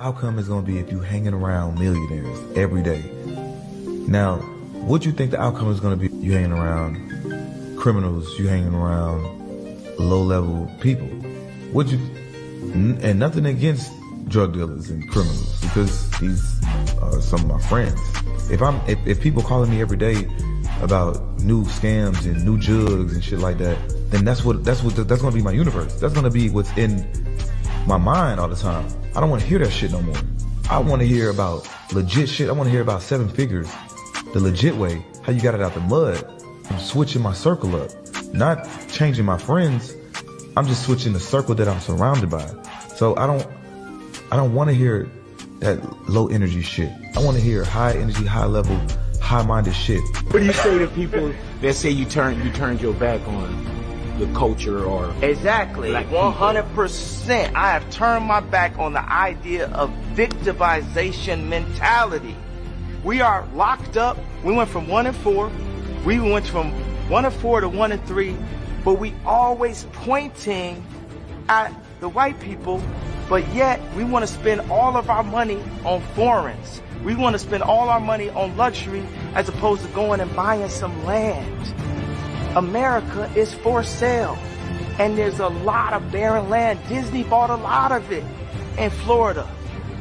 outcome is going to be if you hanging around millionaires every day. Now, what you think the outcome is going to be? You hanging around criminals, you hanging around low-level people. And nothing against drug dealers and criminals, because these are some of my friends. If people calling me every day about new scams and new jugs and shit like that, then that's gonna be my universe. That's gonna be what's in my mind all the time. I don't want to hear that shit no more. I want to hear about legit shit. I want to hear about 7 figures, the legit way, how you got it out the mud. I'm switching my circle up, not changing my friends. I'm just switching the circle that I'm surrounded by. So I don't want to hear that low energy shit. I want to hear high energy, high level, high minded shit. What do you say to people that say you turned your back on the culture or exactly like 100%? I have turned my back on the idea of victimization mentality. We are locked up. We went from 1 and 4. We went from 1 and 4 to 1 and 3, but we always pointing at the white people, but yet we want to spend all of our money on foreigns. We want to spend all our money on luxury as opposed to going and buying some land. America is for sale, and there's a lot of barren land. Disney bought a lot of it in Florida,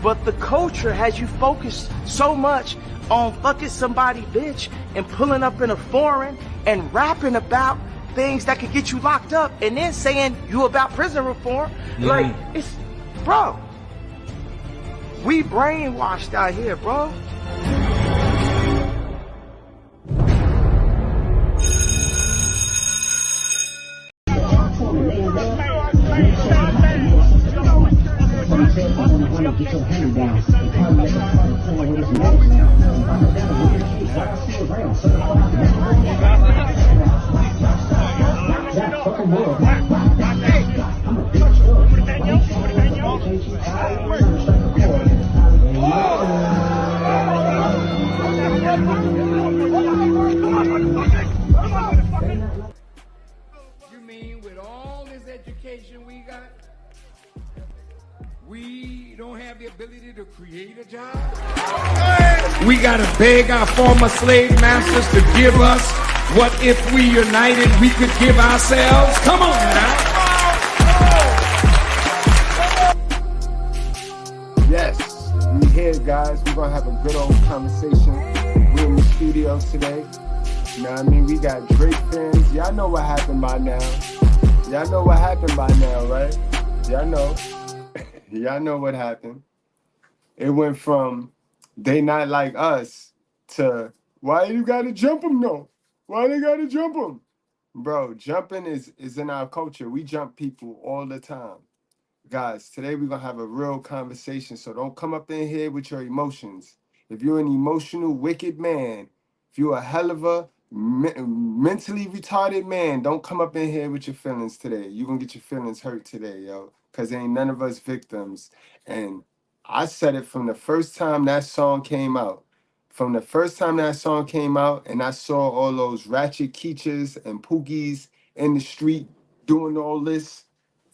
but the culture has you focused so much on fucking somebody bitch and pulling up in a foreign and rapping about things that could get you locked up and then saying you about prison reform. Like, it's, bro, we brainwashed out here, bro. You mean with all this education we got, we don't have the ability to create a job? We gotta beg our former slave masters to give us what if we united we could give ourselves? Come on now. Yes, we here, guys. We're gonna have a good old conversation. We're in the studio today. You know what I mean? We got Drake fans. Y'all know what happened by now. Y'all know what happened by now, right? Y'all know. Y'all know what happened. It went from they not like us to why you gotta jump them though? Why they gotta jump them? Bro, jumping is in our culture. We jump people all the time. Guys, today we're going to have a real conversation, so don't come up in here with your emotions. If you're an emotional, wicked man, if you're a hell of a mentally retarded man, don't come up in here with your feelings today. You're going to get your feelings hurt today, yo, because ain't none of us victims. And I said it from the first time that song came out. From the first time that song came out and I saw all those ratchet Keechers and Pookies in the street doing all this,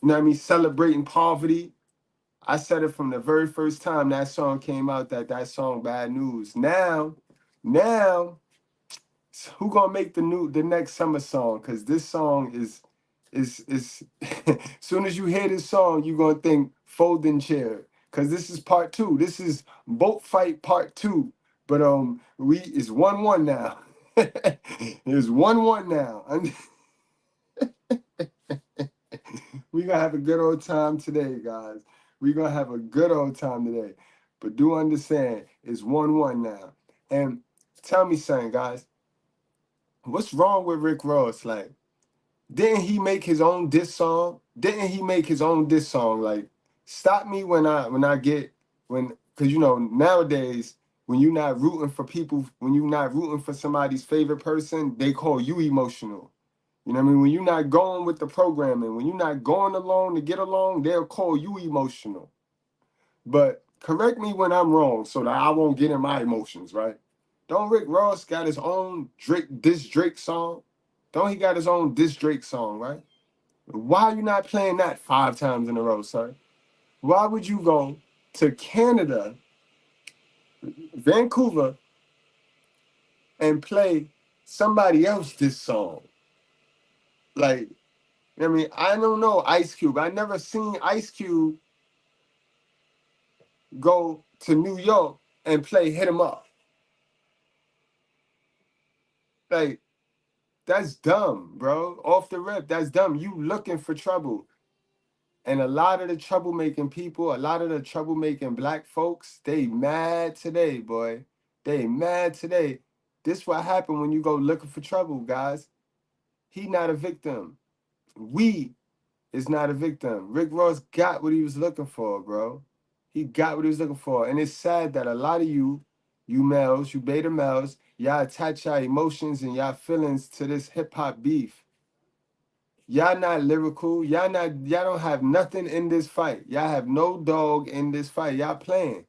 you know what I mean, celebrating poverty. I said it from the very first time that song came out, that song Bad News. Now, who gonna make the next summer song? Cause this song is soon as you hear this song, you're gonna think folding chair. Cause this is part 2. This is boat fight part 2. But it's 1-1 now. It's 1-1 now. We're gonna have a good old time today, guys. We're gonna have a good old time today. But do understand, it's 1-1 now. And tell me something, guys. What's wrong with Rick Ross? Like, didn't he make his own diss song? Like, stop me because you know, nowadays, when you're not rooting for people, when you're not rooting for somebody's favorite person, they call you emotional. You know what I mean? When you're not going with the programming, when you're not going along to get along, they'll call you emotional. But correct me when I'm wrong so that I won't get in my emotions, right? Don't Rick Ross got his own diss Drake song? Don't he got his own diss Drake song, right? Why are you not playing that 5 times in a row, sir? Why would you go to Canada, Vancouver, and play somebody else this song. Like, I mean, I don't know Ice Cube. I never seen Ice Cube go to New York and play Hit 'Em Up. Like, that's dumb, bro. Off the rip, that's dumb. You looking for trouble. And a lot of the troublemaking people, a lot of the troublemaking black folks, they mad today, boy. They mad today. This what happened when you go looking for trouble, guys. He not a victim. We is not a victim. Rick Ross got what he was looking for, bro. He got what he was looking for. And it's sad that a lot of you males, you beta males, y'all attach y'all emotions and y'all feelings to this hip-hop beef. Y'all not lyrical. Y'all don't have nothing in this fight. Y'all have no dog in this fight. Y'all playing.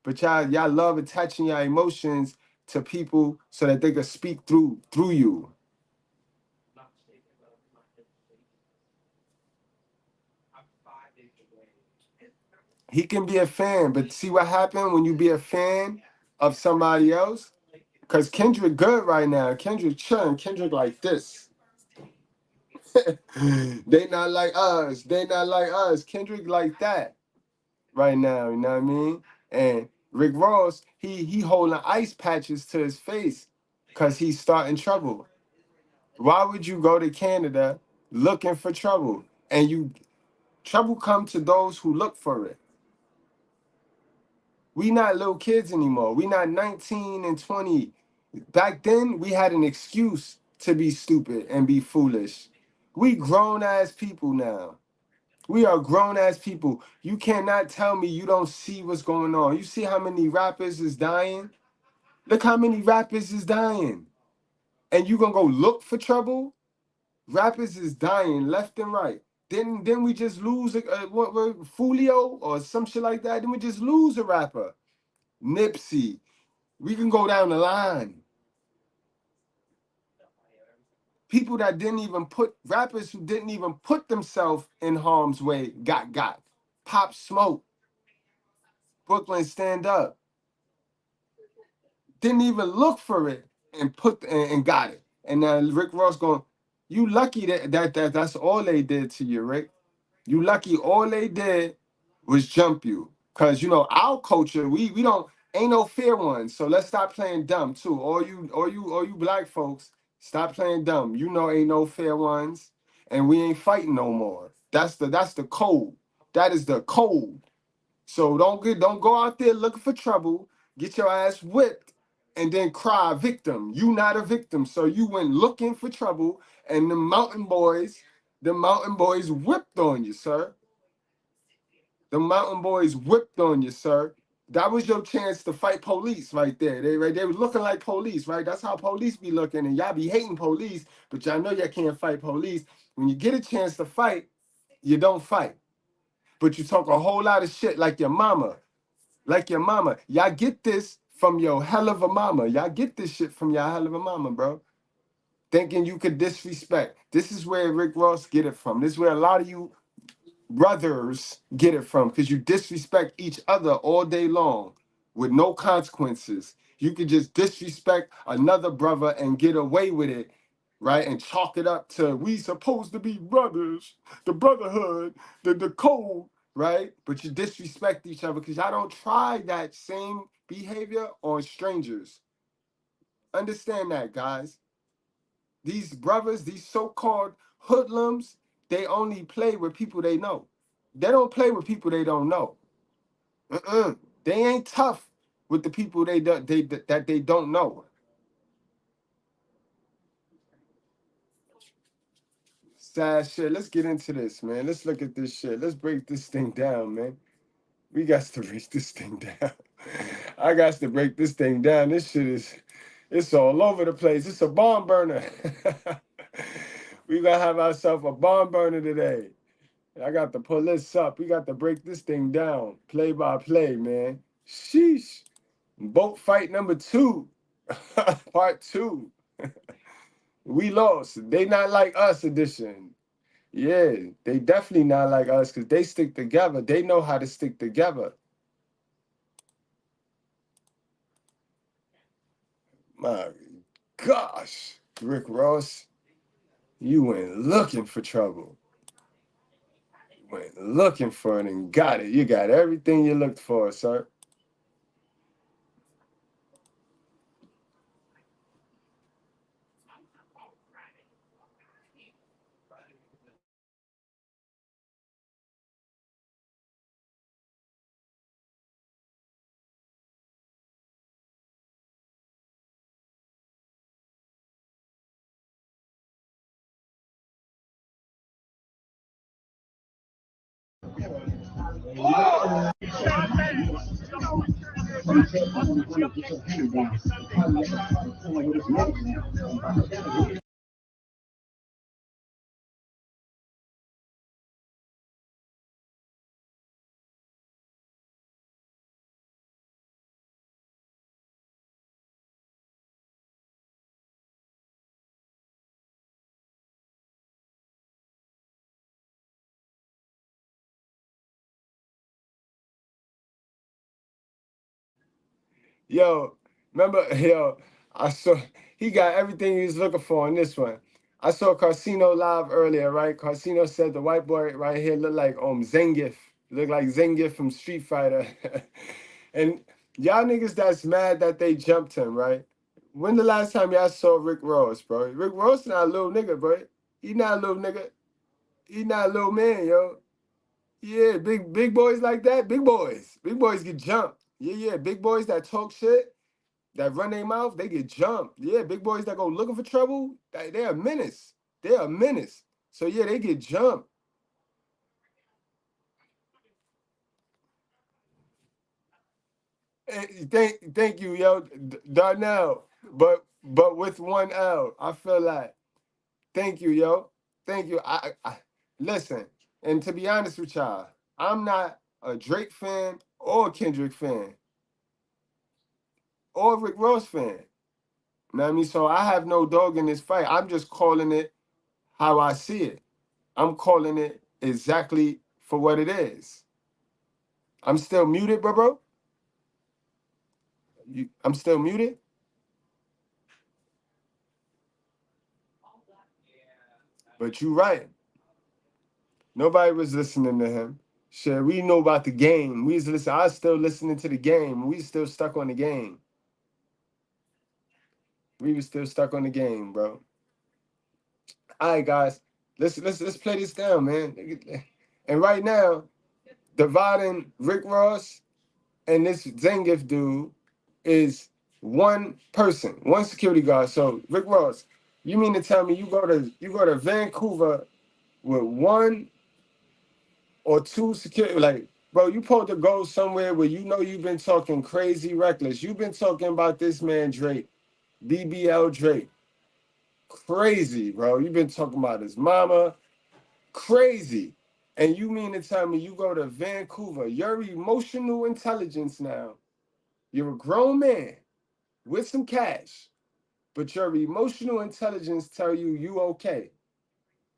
But y'all love attaching your emotions to people so that they can speak through you. He can be a fan, but see what happened when you be a fan of somebody else? Because Kendrick good right now. Kendrick chilling. Kendrick like this. They not like us. They not like us. Kendrick like that right now, you know what I mean? And Rick Ross, he holding ice patches to his face because he's starting trouble. Why would you go to Canada looking for trouble? And trouble come to those who look for it. We not little kids anymore. We not 19 and 20. Back then, we had an excuse to be stupid and be foolish. We grown-ass people now. We are grown-ass people. You cannot tell me you don't see what's going on. You see how many rappers is dying? Look how many rappers is dying. And you gonna go look for trouble? Rappers is dying left and right. Then we just lose Fulio or some shit like that. Then we just lose a rapper. Nipsey. We can go down the line. People that rappers who didn't even put themselves in harm's way got. Pop Smoke. Brooklyn Stand Up. Didn't even look for it and got it. And now Rick Ross going, you lucky that's all they did to you, Rick. You lucky all they did was jump you. Cause you know our culture, we don't ain't no fair ones. So let's stop playing dumb too. All you black folks, stop playing dumb. You know ain't no fair ones, and we ain't fighting no more. That's the code. That is the code. So don't go out there looking for trouble, get your ass whipped, and then cry victim. You not a victim. So you went looking for trouble, and the mountain boys whipped on you, sir. The mountain boys whipped on you, sir. That was your chance to fight police right there. They were looking like police, right? That's how police be looking, and y'all be hating police, but y'all know y'all can't fight police. When you get a chance to fight, you don't fight. But you talk a whole lot of shit like your mama. Like your mama. Y'all get this from your hell of a mama. Y'all get this shit from your hell of a mama, bro. Thinking you could disrespect. This is where Rick Ross get it from. This is where a lot of you brothers get it from, because you disrespect each other all day long with no consequences. You could just disrespect another brother and get away with it, right? And chalk it up to we supposed to be brothers, the brotherhood, the code, right? But you disrespect each other because y'all don't try that same behavior on strangers. Understand that, guys. These brothers, these so-called hoodlums, they only play with people they know. They don't play with people they don't know. They ain't tough with the people that they don't know. Sad shit. Let's get into this, man. Let's look at this shit. Let's break this thing down, man. We got to break this thing down. I got to break this thing down. This shit it's all over the place. It's a bomb burner. We gonna have ourselves a bomb burner today. I got to pull this up. We got to break this thing down, play by play, man. Sheesh. Boat fight number 2, part 2. We lost. They not like us edition. Yeah, they definitely not like us because they stick together. They know how to stick together. My gosh, Rick Ross, you went looking for trouble. You went looking for it and got it. You got everything you looked for, sir. Yo, remember, yo, I saw he got everything he was looking for in this one. I saw Carsino live earlier, right? Carsino said the white boy right here looked like Zangief. Looked like Zangief from Street Fighter. And y'all niggas that's mad that they jumped him, right? When the last time y'all saw Rick Ross, bro? Rick Ross not a little nigga, bro. He not a little nigga. He not a little man, yo. Yeah, big boys like that, big boys. Big boys get jumped. Yeah, big boys that talk shit, that run their mouth, they get jumped. Yeah, big boys that go looking for trouble, they're a menace. They're a menace. So yeah, they get jumped. Thank you, yo, Darnell. But with one L, I feel like. Thank you, yo. Thank you. I listen, and to be honest with y'all, I'm not a Drake fan or a Kendrick fan or a Rick Ross fan. You know what I mean? So I have no dog in this fight. I'm just calling it how I see it. I'm calling it exactly for what it is. I'm still muted, bro. I'm still muted. But you right. Nobody was listening to him. Shit, we know about the game. We was listening. I was still listening to the game. We still stuck on the game. We was still stuck on the game, bro. All right, guys. Let's play this down, man. And right now, dividing Rick Ross and this Zangief dude is one person, one security guard. So Rick Ross, you mean to tell me you go to Vancouver with one or two security, like, bro, you supposed to go somewhere where you know you've been talking crazy reckless. You've been talking about this man Drake, BBL Drake. Crazy, bro. You've been talking about his mama. Crazy. And you mean to tell me you go to Vancouver, your emotional intelligence now. You're a grown man with some cash, but your emotional intelligence tell you okay.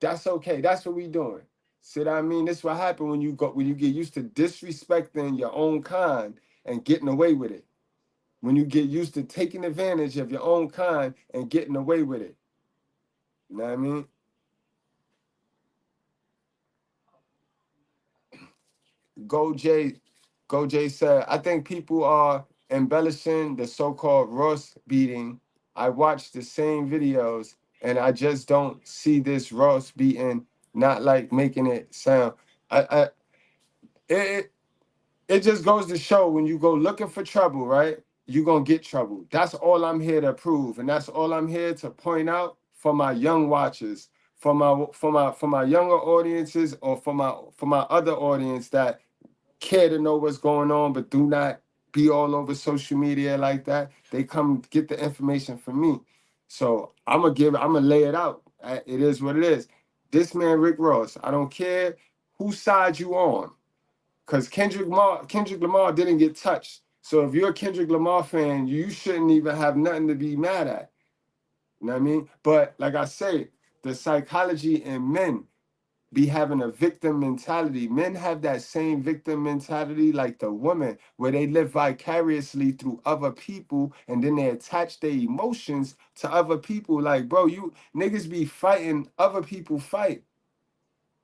That's okay. That's what we doing. See what I mean? This is what happens when you get used to disrespecting your own kind and getting away with it. When you get used to taking advantage of your own kind and getting away with it. You know what I mean? Go Jay said, I think people are embellishing the so-called Ross beating. I watched the same videos and I just don't see this Ross beating, not like making it sound. It it just goes to show when you go looking for trouble, right? You're gonna get trouble. That's all I'm here to prove, and that's all I'm here to point out for my young watchers, for my younger audiences, or for my other audience that care to know what's going on, but do not be all over social media like that. They come get the information from me. So I'm gonna lay it out. It is what it is. This man, Rick Ross, I don't care whose side you on, because Kendrick Lamar didn't get touched. So if you're a Kendrick Lamar fan, you shouldn't even have nothing to be mad at. You know what I mean? But like I say, the psychology in men, be having a victim mentality. Men have that same victim mentality like the woman, where they live vicariously through other people and then they attach their emotions to other people. Like, bro, you niggas be fighting other people fight,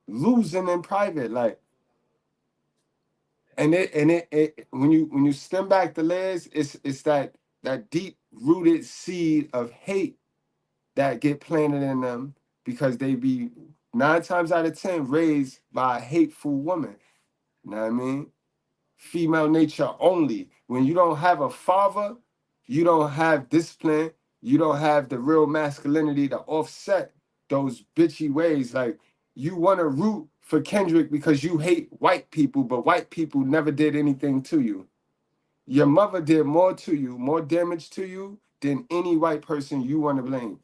losing in private. Like, and it when you stem back the layers, it's that deep rooted seed of hate that get planted in them because they be 9 times out of 10 raised by a hateful woman. You know what I mean? Female nature only. When you don't have a father, you don't have discipline, you don't have the real masculinity to offset those bitchy ways. Like, you want to root for Kendrick because you hate white people, but white people never did anything to you. Your mother did more to you, more damage to you than any white person you want to blame.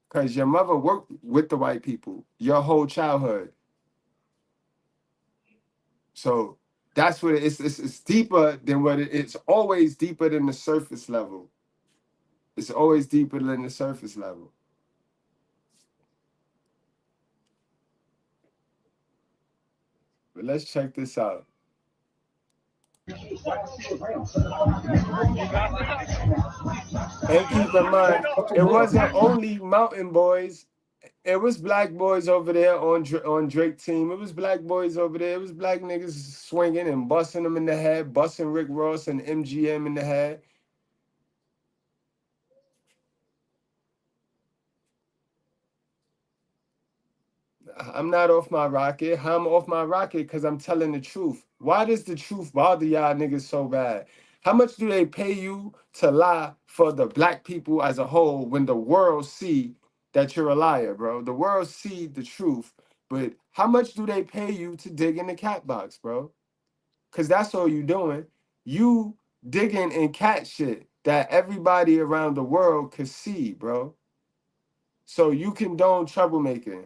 Because your mother worked with the white people your whole childhood. So that's what it's deeper than what it's always deeper than the surface level. It's always deeper than the surface level. But let's check this out. And keep in mind, it wasn't only Mountain Boys. It was black boys over there on Drake team. It was black boys over there. It was black niggas swinging and busting them in the head, busting Rick Ross and MGM in the head. I'm not off my rocket. How I'm off my rocket? Because I'm telling the truth. Why does the truth bother y'all niggas so bad? How much do they pay you to lie for the black people as a whole when the world see that you're a liar, bro? The world see the truth. But how much do they pay you to dig in the cat box, bro? Because that's all you doing. You digging in cat shit that everybody around the world could see, bro. So you condone troublemaking.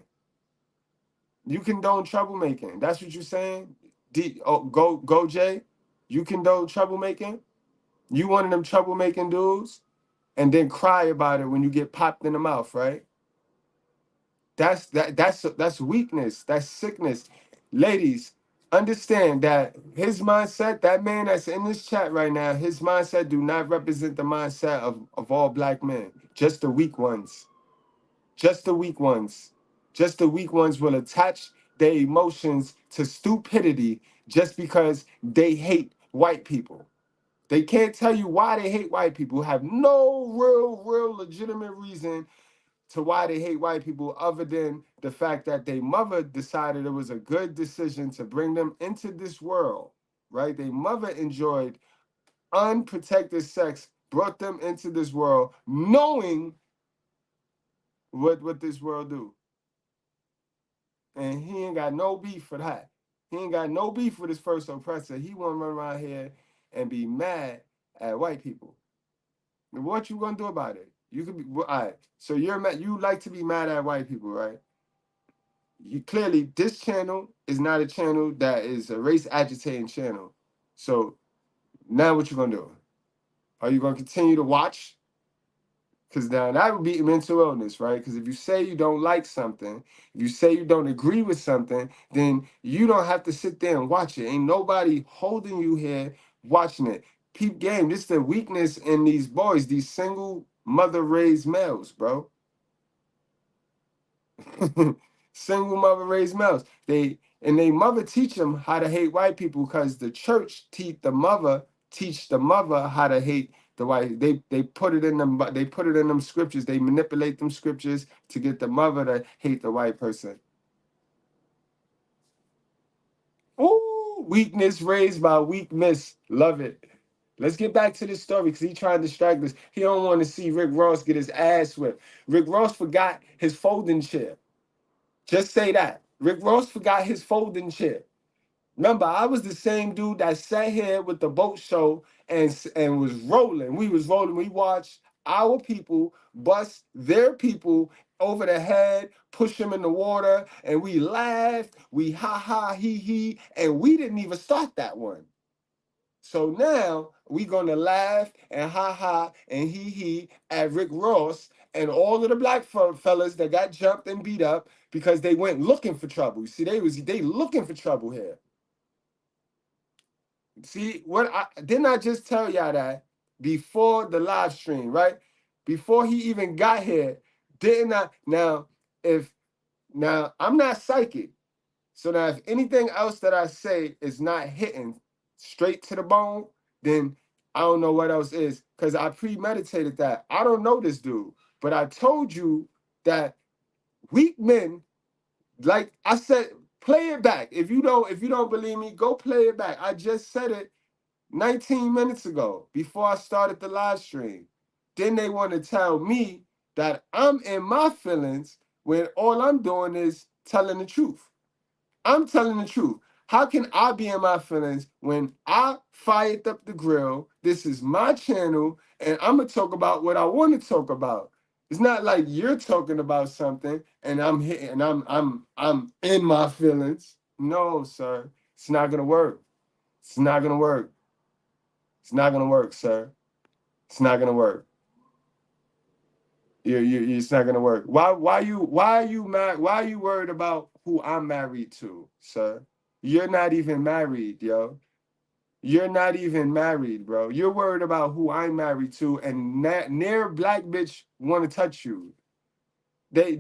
You condone troublemaking. That's what you're saying? Go, Jay. You condone troublemaking? You one of them troublemaking dudes? And then cry about it when you get popped in the mouth, right? That's weakness. That's sickness. Ladies, understand that his mindset, that man that's in this chat right now, his mindset do not represent the mindset of all black men. Just the weak ones. Just the weak ones. Just the weak ones will attach their emotions to stupidity just because they hate white people. They can't tell you why they hate white people, have no real legitimate reason to why they hate white people other than the fact that their mother decided it was a good decision to bring them into this world, right? Their mother enjoyed unprotected sex, brought them into this world, knowing what this world do. And he ain't got no beef for that. He ain't got no beef with his first oppressor. He want to run around here and be mad at white people. What you gonna do about it? You could be all right. So you're mad. You like to be mad at white people, right? You clearly this channel is not a channel that is a race agitating channel. So now what you gonna do? Are you gonna continue to watch? Because now that would be mental illness, right? Because if you say you don't like something, if you say you don't agree with something, then you don't have to sit there and watch it. Ain't nobody holding you here watching it. Peep game. This is the weakness in these boys, these single mother-raised males, bro. Single mother-raised males. They mother teach them how to hate white people because the church teach the mother how to hate the white. They put it in them. They put it in them scriptures. They manipulate them scriptures to get the mother to hate the white person. Ooh, weakness raised by weakness. Love it. Let's get back to this story because he trying to distract us. He don't want to see Rick Ross get his ass whipped. Rick Ross forgot his folding chair. Just say that. Rick Ross forgot his folding chair. Remember, I was the same dude that sat here with the boat show and was rolling. We was rolling. We watched our people bust their people over the head, push them in the water, and we laughed. We ha he, and we didn't even start that one. So now we gonna laugh and ha and he at Rick Ross and all of the black fellas that got jumped and beat up because they went looking for trouble. See, they looking for trouble here. See, didn't I just tell y'all that before the live stream, right? Before he even got here, didn't I? Now, I'm not psychic. So now if anything else that I say is not hitting straight to the bone, then I don't know what else is, because I premeditated that. I don't know this dude, but I told you that weak men, like I said, play it back. If you don't believe me, go play it back. I just said it 19 minutes ago before I started the live stream. Then they want to tell me that I'm in my feelings when all I'm doing is telling the truth. I'm telling the truth. How can I be in my feelings when I fired up the grill? This is my channel, and I'm gonna talk about what I want to talk about. It's not like you're talking about something and I'm hitting and I'm in my feelings. No, sir. It's not gonna work. It's not gonna work. It's not gonna work, sir. It's not gonna work. It's not gonna work. Why are you mad? Why are you worried about who I'm married to, sir? You're not even married, yo. You're not even married, bro. You're worried about who I'm married to, and near black bitch want to touch you. They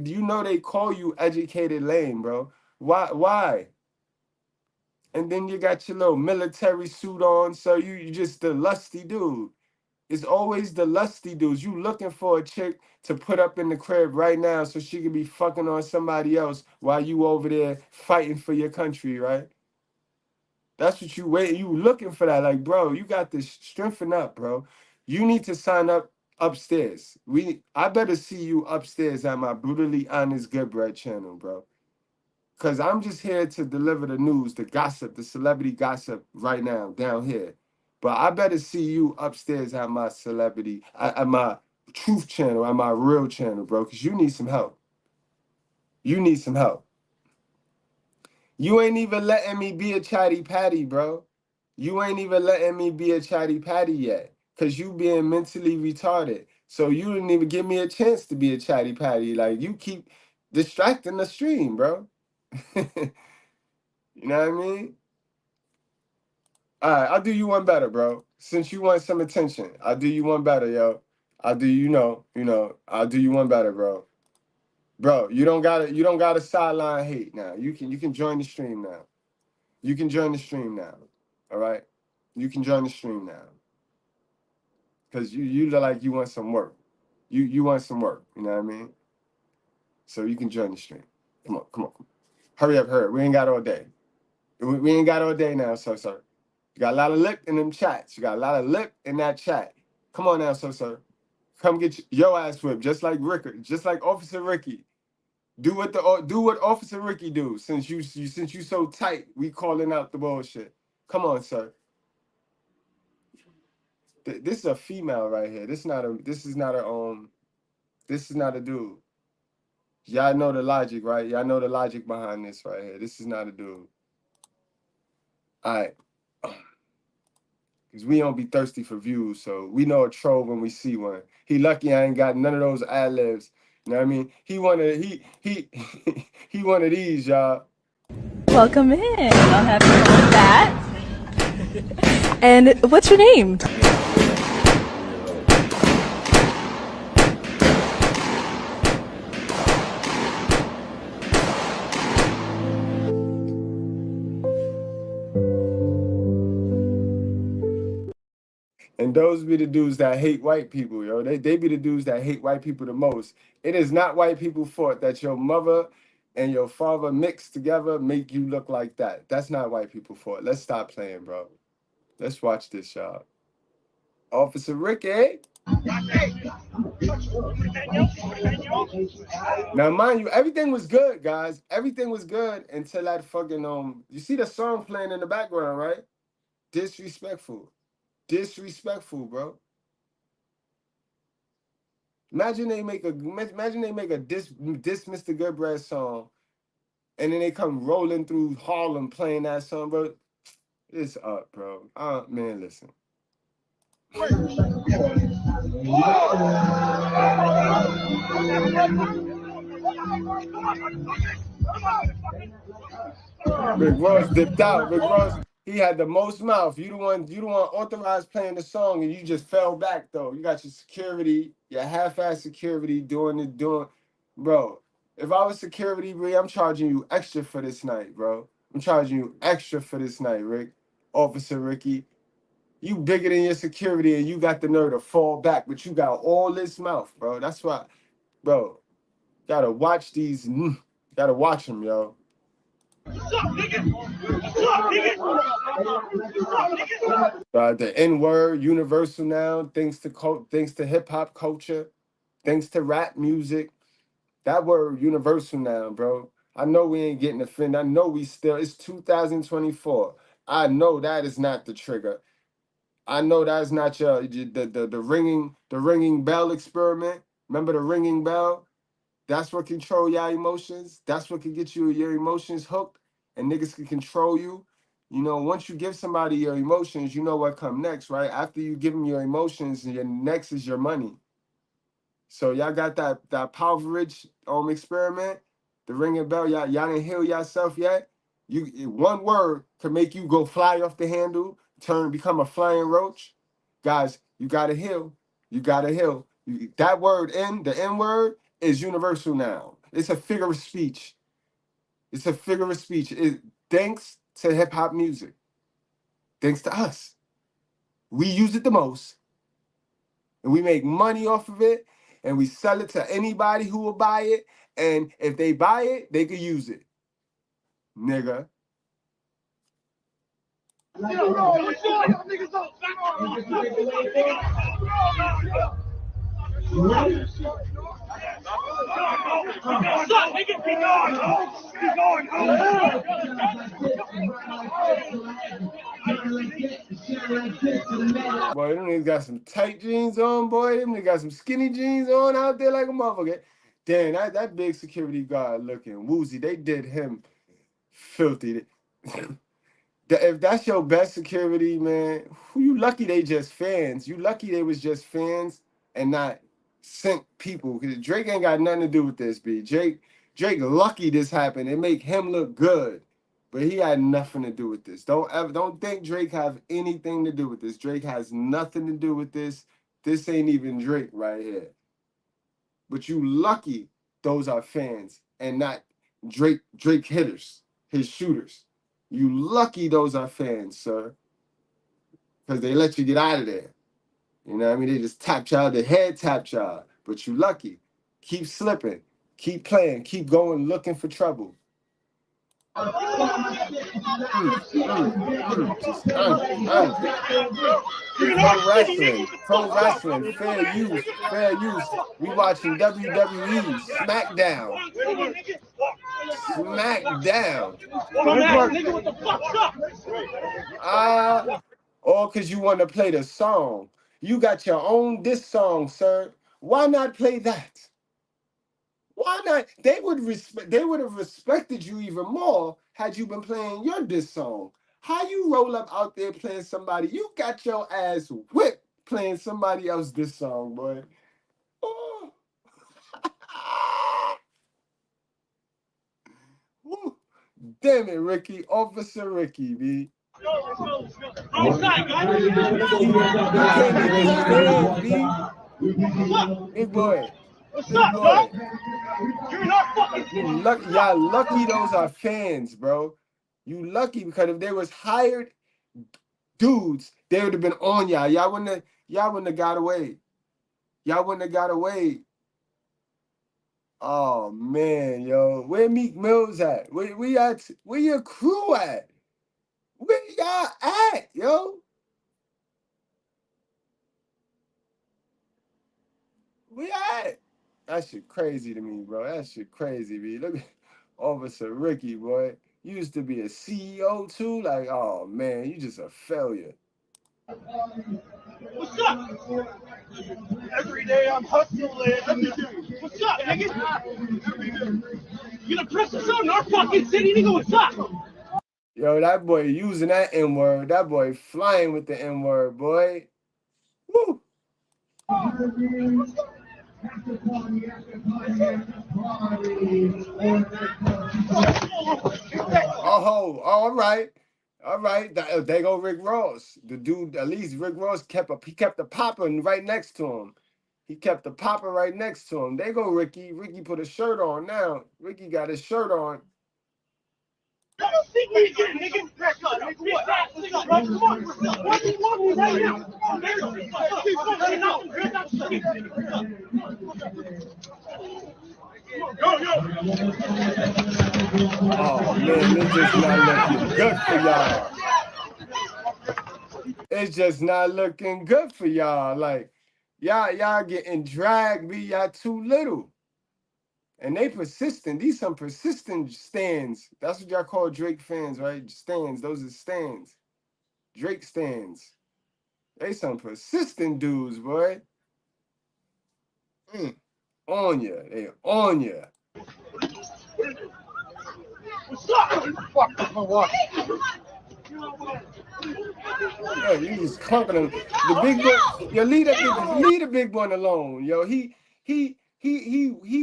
call you educated lame, bro. Why? And then you got your little military suit on, so you just the lusty dude. It's always the lusty dudes. You looking for a chick to put up in the crib right now so she can be fucking on somebody else while you over there fighting for your country, right? That's what you waiting. You looking for that. Like, bro, you got this. Strengthen up, bro. You need to sign up upstairs. I better see you upstairs at my Brutally Honest Goodbread channel, bro. Because I'm just here to deliver the news, the gossip, the celebrity gossip right now down here. But I better see you upstairs at my celebrity, at my truth channel, at my real channel, bro, because you need some help. You need some help. You ain't even letting me be a chatty patty, bro. You ain't even letting me be a chatty patty yet, because you being mentally retarded. So you didn't even give me a chance to be a chatty patty. Like, you keep distracting the stream, bro. You know what I mean? All right, I'll do you one better, bro. Since you want some attention, I'll do you one better, yo. I'll do I'll do you one better, bro. Bro, you don't gotta sideline hate now. You can join the stream now. You can join the stream now. All right? You can join the stream now. Cause you look like you want some work. You want some work, you know what I mean? So you can join the stream. Come on. Hurry up. We ain't got all day. We ain't got all day now, sir. You got a lot of lip in them chats. You got a lot of lip in that chat. Come on now, sir. Come get your ass whipped, just like Ricky, just like Officer Ricky. Do what Officer Ricky do. Since you so tight, we calling out the bullshit. Come on, sir. This is a female right here. This is not a dude. Y'all know the logic, right? Y'all know the logic behind this right here. This is not a dude. All right. Because we don't be thirsty for views, so we know a troll when we see one. He lucky I ain't got none of those ad-libs. You know what I mean? He one of these, y'all. Welcome in. I'll have fun with that. And what's your name? And those be the dudes that hate white people, yo. They be the dudes that hate white people the most. It is not white people's fault that your mother and your father mixed together make you look like that. That's not white people's fault. Let's stop playing, bro. Let's watch this, y'all. Officer Ricky. Now, mind you, everything was good, guys. Everything was good until that fucking, you see the song playing in the background, right? Disrespectful, bro. Imagine they make a This Mr.Goodbread song, and then they come rolling through Harlem playing that song, bro. It's up, bro. Man, listen. Rick Ross dipped out. Rick Ross, he had the most mouth. You the one authorized playing the song, and you just fell back though. You got your security, your half-ass security doing. Bro, if I was security, Rick, I'm charging you extra for this night, bro. I'm charging you extra for this night, Rick. Officer Ricky. You bigger than your security, and you got the nerve to fall back, but you got all this mouth, bro. That's why, bro. Gotta watch these. Gotta watch them, yo. The N-word, universal now, thanks to hip hop culture, thanks to rap music. That word universal now, bro. I know we ain't getting offended. I know it's 2024. I know that is not the trigger. I know that's not the ringing bell experiment. Remember the ringing bell? That's what control your emotions. That's what can get your emotions hooked, and niggas can control you. You know, once you give somebody your emotions, you know what come next, right? After you give them your emotions, your next is your money. So y'all got that Powerage experiment, the ringing bell. Y'all didn't heal yourself yet. One word could make you go fly off the handle, become a flying roach. Guys, you gotta heal. You gotta heal. That word the N word is universal now. It's a figure of speech. It's a figure of speech. Thanks to hip hop music. Thanks to us. We use it the most. And we make money off of it. And we sell it to anybody who will buy it. And if they buy it, they could use it. Nigga. Boy, them niggas got some tight jeans on, boy. Them niggas got some skinny jeans on out there like a motherfucker. Damn, that big security guard looking woozy. They did him filthy. If that's your best security, man, you lucky they just fans. You lucky they was just fans and not sent people. Because Drake ain't got nothing to do with this, B. Drake lucky this happened. It make him look good. But he had nothing to do with this. Don't think Drake have anything to do with this. Drake has nothing to do with this. This ain't even Drake right here. But you lucky those are fans and not Drake hitters, his shooters. You lucky those are fans, sir. Because they let you get out of there. You know what I mean? They just tapped y'all, the head tapped y'all. But you lucky. Keep slipping. Keep playing. Keep going, looking for trouble. Pro wrestling, fair use. We watching WWE, SmackDown. All because you want to play the song. You got your own diss song, sir. Why not play that? Why not? They would have respected you even more had you been playing your diss song. How you roll up out there playing somebody? You got your ass whipped playing somebody else's diss song, boy. Oh. Damn it, Ricky. Officer Ricky, B. You can't even stand, B. Big boy. Y'all lucky those are fans, bro. You lucky because if they was hired dudes, they would have been on y'all. Y'all wouldn't have got away. Y'all wouldn't have got away. Oh man, yo. Where Meek Mills at? Where your crew at? Where y'all at, yo? Where at? That shit crazy to me, bro. That shit crazy, B. Look at Officer Ricky, boy. You used to be a CEO too. Like, oh man, you just a failure. What's up? Every day I'm hustling. What's up, nigga? You gonna press us out in our fucking city, nigga? What's up? Yo, that boy using that N-word. That boy flying with the N-word, boy. Woo. Oh, all right. All right. There go Rick Ross. The dude, at least Rick Ross he kept the popper right next to him. He kept the popper right next to him. There go Ricky. Ricky put a shirt on now. Ricky got his shirt on. Come on, what do you want me right now? Oh man, it's just not looking good for y'all. It's just not looking good for y'all. Like y'all getting dragged, y'all too little. And they persistent. These some persistent stands. That's what y'all call Drake fans, right? Stands. Those are stands. Drake stands. They some persistent dudes, boy. On ya. They on ya. What's up? Yo, you just clunking him. The big boy, yo, leave the big one alone. Yo, he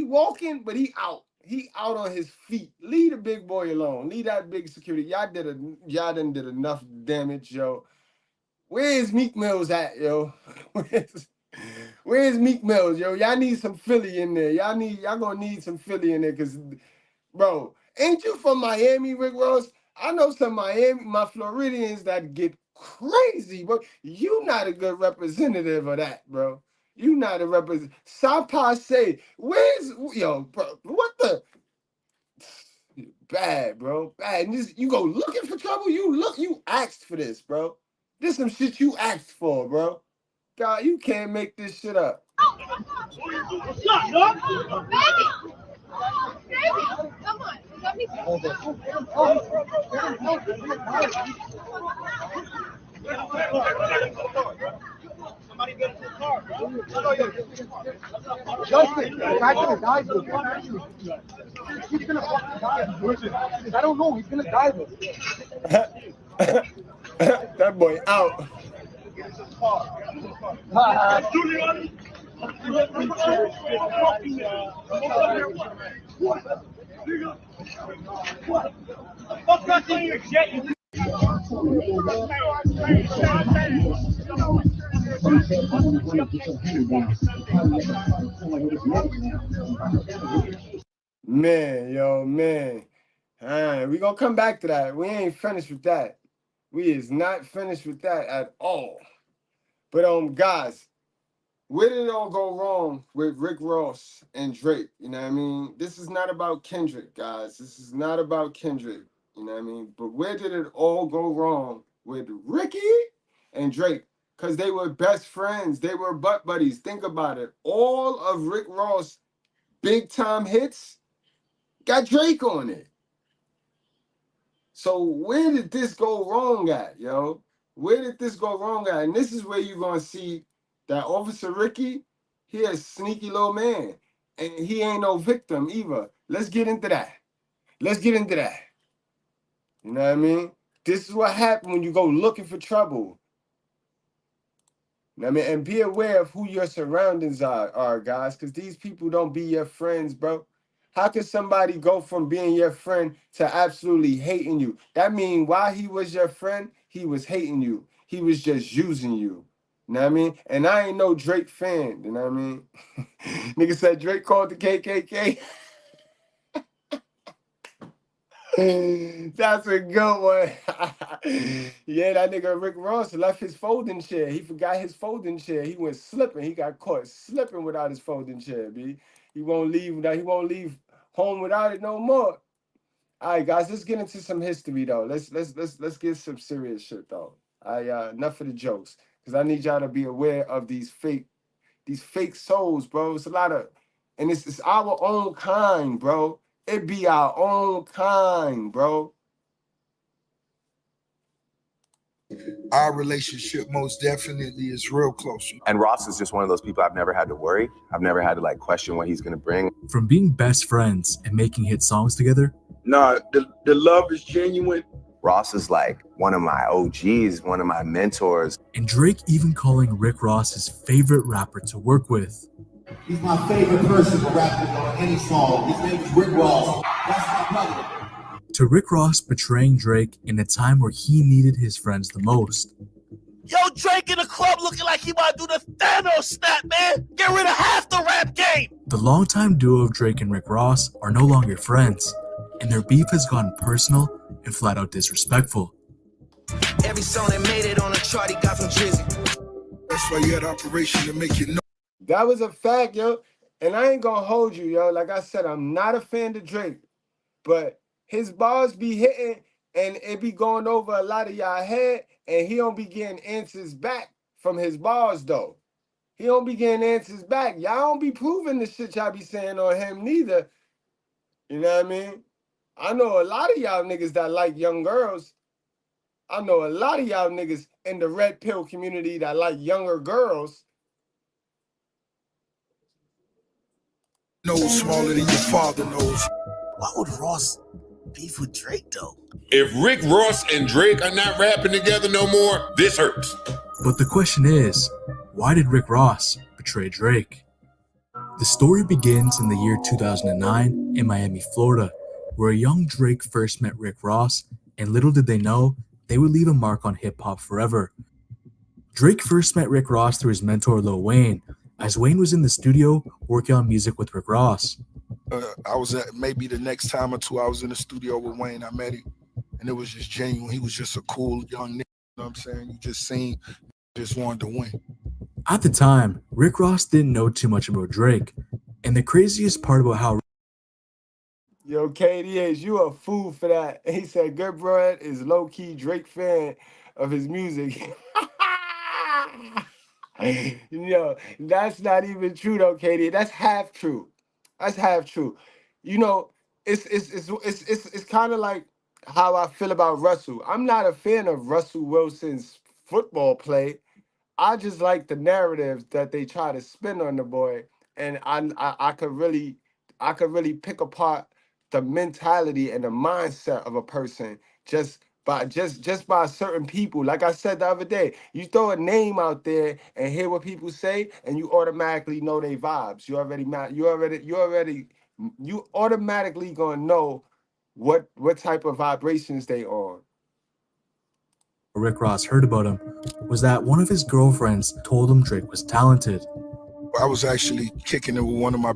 walking, but he out. He out on his feet. Leave the big boy alone. Leave that big security. Y'all done did enough damage, yo. Where's Meek Mills at, yo? Where's Meek Mills, yo? Y'all need some Philly in there. Y'all gonna need some Philly in there, cause, bro, ain't you from Miami, Rick Ross? I know some my Floridians that get crazy, bro. You not a good representative of that, bro. You not a representative. South say, where's, yo, bro, what the? Bad, bro, bad. And you go looking for trouble? You asked for this, bro. This some shit you asked for, bro. God, you can't make this shit up. What's up, dog? Baby, come on. Let me Somebody get into the car, bro. Justin, the guy's gonna die, bro. He's gonna fucking die. I don't know. He's gonna die, bro. That boy out. Man, yo, man. We gonna come back to that. We ain't finished with that. We is not finished with that at all. But guys, where did it all go wrong with Rick Ross and Drake? You know what I mean? This is not about Kendrick, guys. This is not about Kendrick. You know what I mean? But where did it all go wrong with Ricky and Drake? Because they were best friends. They were butt buddies. Think about it. All of Rick Ross' big time hits got Drake on it. So where did this go wrong at, yo? Where did this go wrong at? And this is where you're going to see that Officer Ricky, he a sneaky little man. And he ain't no victim either. Let's get into that. Let's get into that. You know what I mean? This is what happened when you go looking for trouble. You know what I mean? And be aware of who your surroundings are guys, because these people don't be your friends, bro. How can somebody go from being your friend to absolutely hating you? That means while he was your friend, he was hating you. He was just using you. You know what I mean? And I ain't no Drake fan. You know what I mean? Nigga said Drake called the KKK. That's a good one. Yeah, that nigga Rick Ross left his folding chair. He forgot his folding chair. He went slipping. He got caught slipping without his folding chair, B. He won't leave home without it no more. All right, guys, let's get into some history though. Let's get some serious shit though. Enough of the jokes, because I need y'all to be aware of these fake souls, bro. It's a lot of, and it's our own kind, bro. It be our own kind, bro. Our relationship most definitely is real close. And Ross is just one of those people I've never had to worry. I've never had to like question what he's gonna bring. From being best friends and making hit songs together. Nah, the love is genuine. Ross is like one of my OGs, one of my mentors. And Drake even calling Rick Ross his favorite rapper to work with. He's my favorite person to rap with on any song. His name is Rick Ross. That's my brother. To Rick Ross betraying Drake in a time where he needed his friends the most. Yo, Drake in the club looking like he about to do the Thanos snap, man. Get rid of half the rap game. The longtime duo of Drake and Rick Ross are no longer friends, and their beef has gotten personal and flat out disrespectful. Every song that made it on a chart, he got from Drizzy. That's why you had Operation to make you know. That was a fact, yo. And I ain't gonna hold you, yo. Like I said, I'm not a fan of Drake, but his bars be hitting and it be going over a lot of y'all head, and he don't be getting answers back from his bars, though. He don't be getting answers back. Y'all don't be proving the shit y'all be saying on him neither. You know what I mean? I know a lot of y'all niggas that like young girls. I know a lot of y'all niggas in the red pill community that like younger girls. No smaller than your father knows. Why would Ross beef with Drake, though? If Rick Ross and Drake are not rapping together no more, this hurts. But the question is, why did Rick Ross betray Drake? The story begins in the year 2009 in Miami, Florida, where a young Drake first met Rick Ross, and little did they know, they would leave a mark on hip-hop forever. Drake first met Rick Ross through his mentor Lil Wayne, as Wayne was in the studio working on music with Rick Ross. I was at maybe the next time or two I was in the studio with Wayne. I met him, and it was just genuine. He was just a cool young nigga. You know what I'm saying? You just wanted to win. At the time, Rick Ross didn't know too much about Drake, and the craziest part about how Yo, KDH, you a fool for that. He said Goodbread is low-key Drake fan of his music. Yo, that's not even true though, KD. That's half true. That's half true. You know, it's kind of like how I feel about Russell. I'm not a fan of Russell Wilson's football play. I just like the narrative that they try to spin on the boy, and I could really pick apart the mentality and the mindset of a person just by certain people. Like I said the other day, you throw a name out there and hear what people say, and you automatically know they vibes. You automatically gonna know what type of vibrations they on. Rick Ross heard about him was that one of his girlfriends told him Drake was talented. I was actually kicking it with one of my.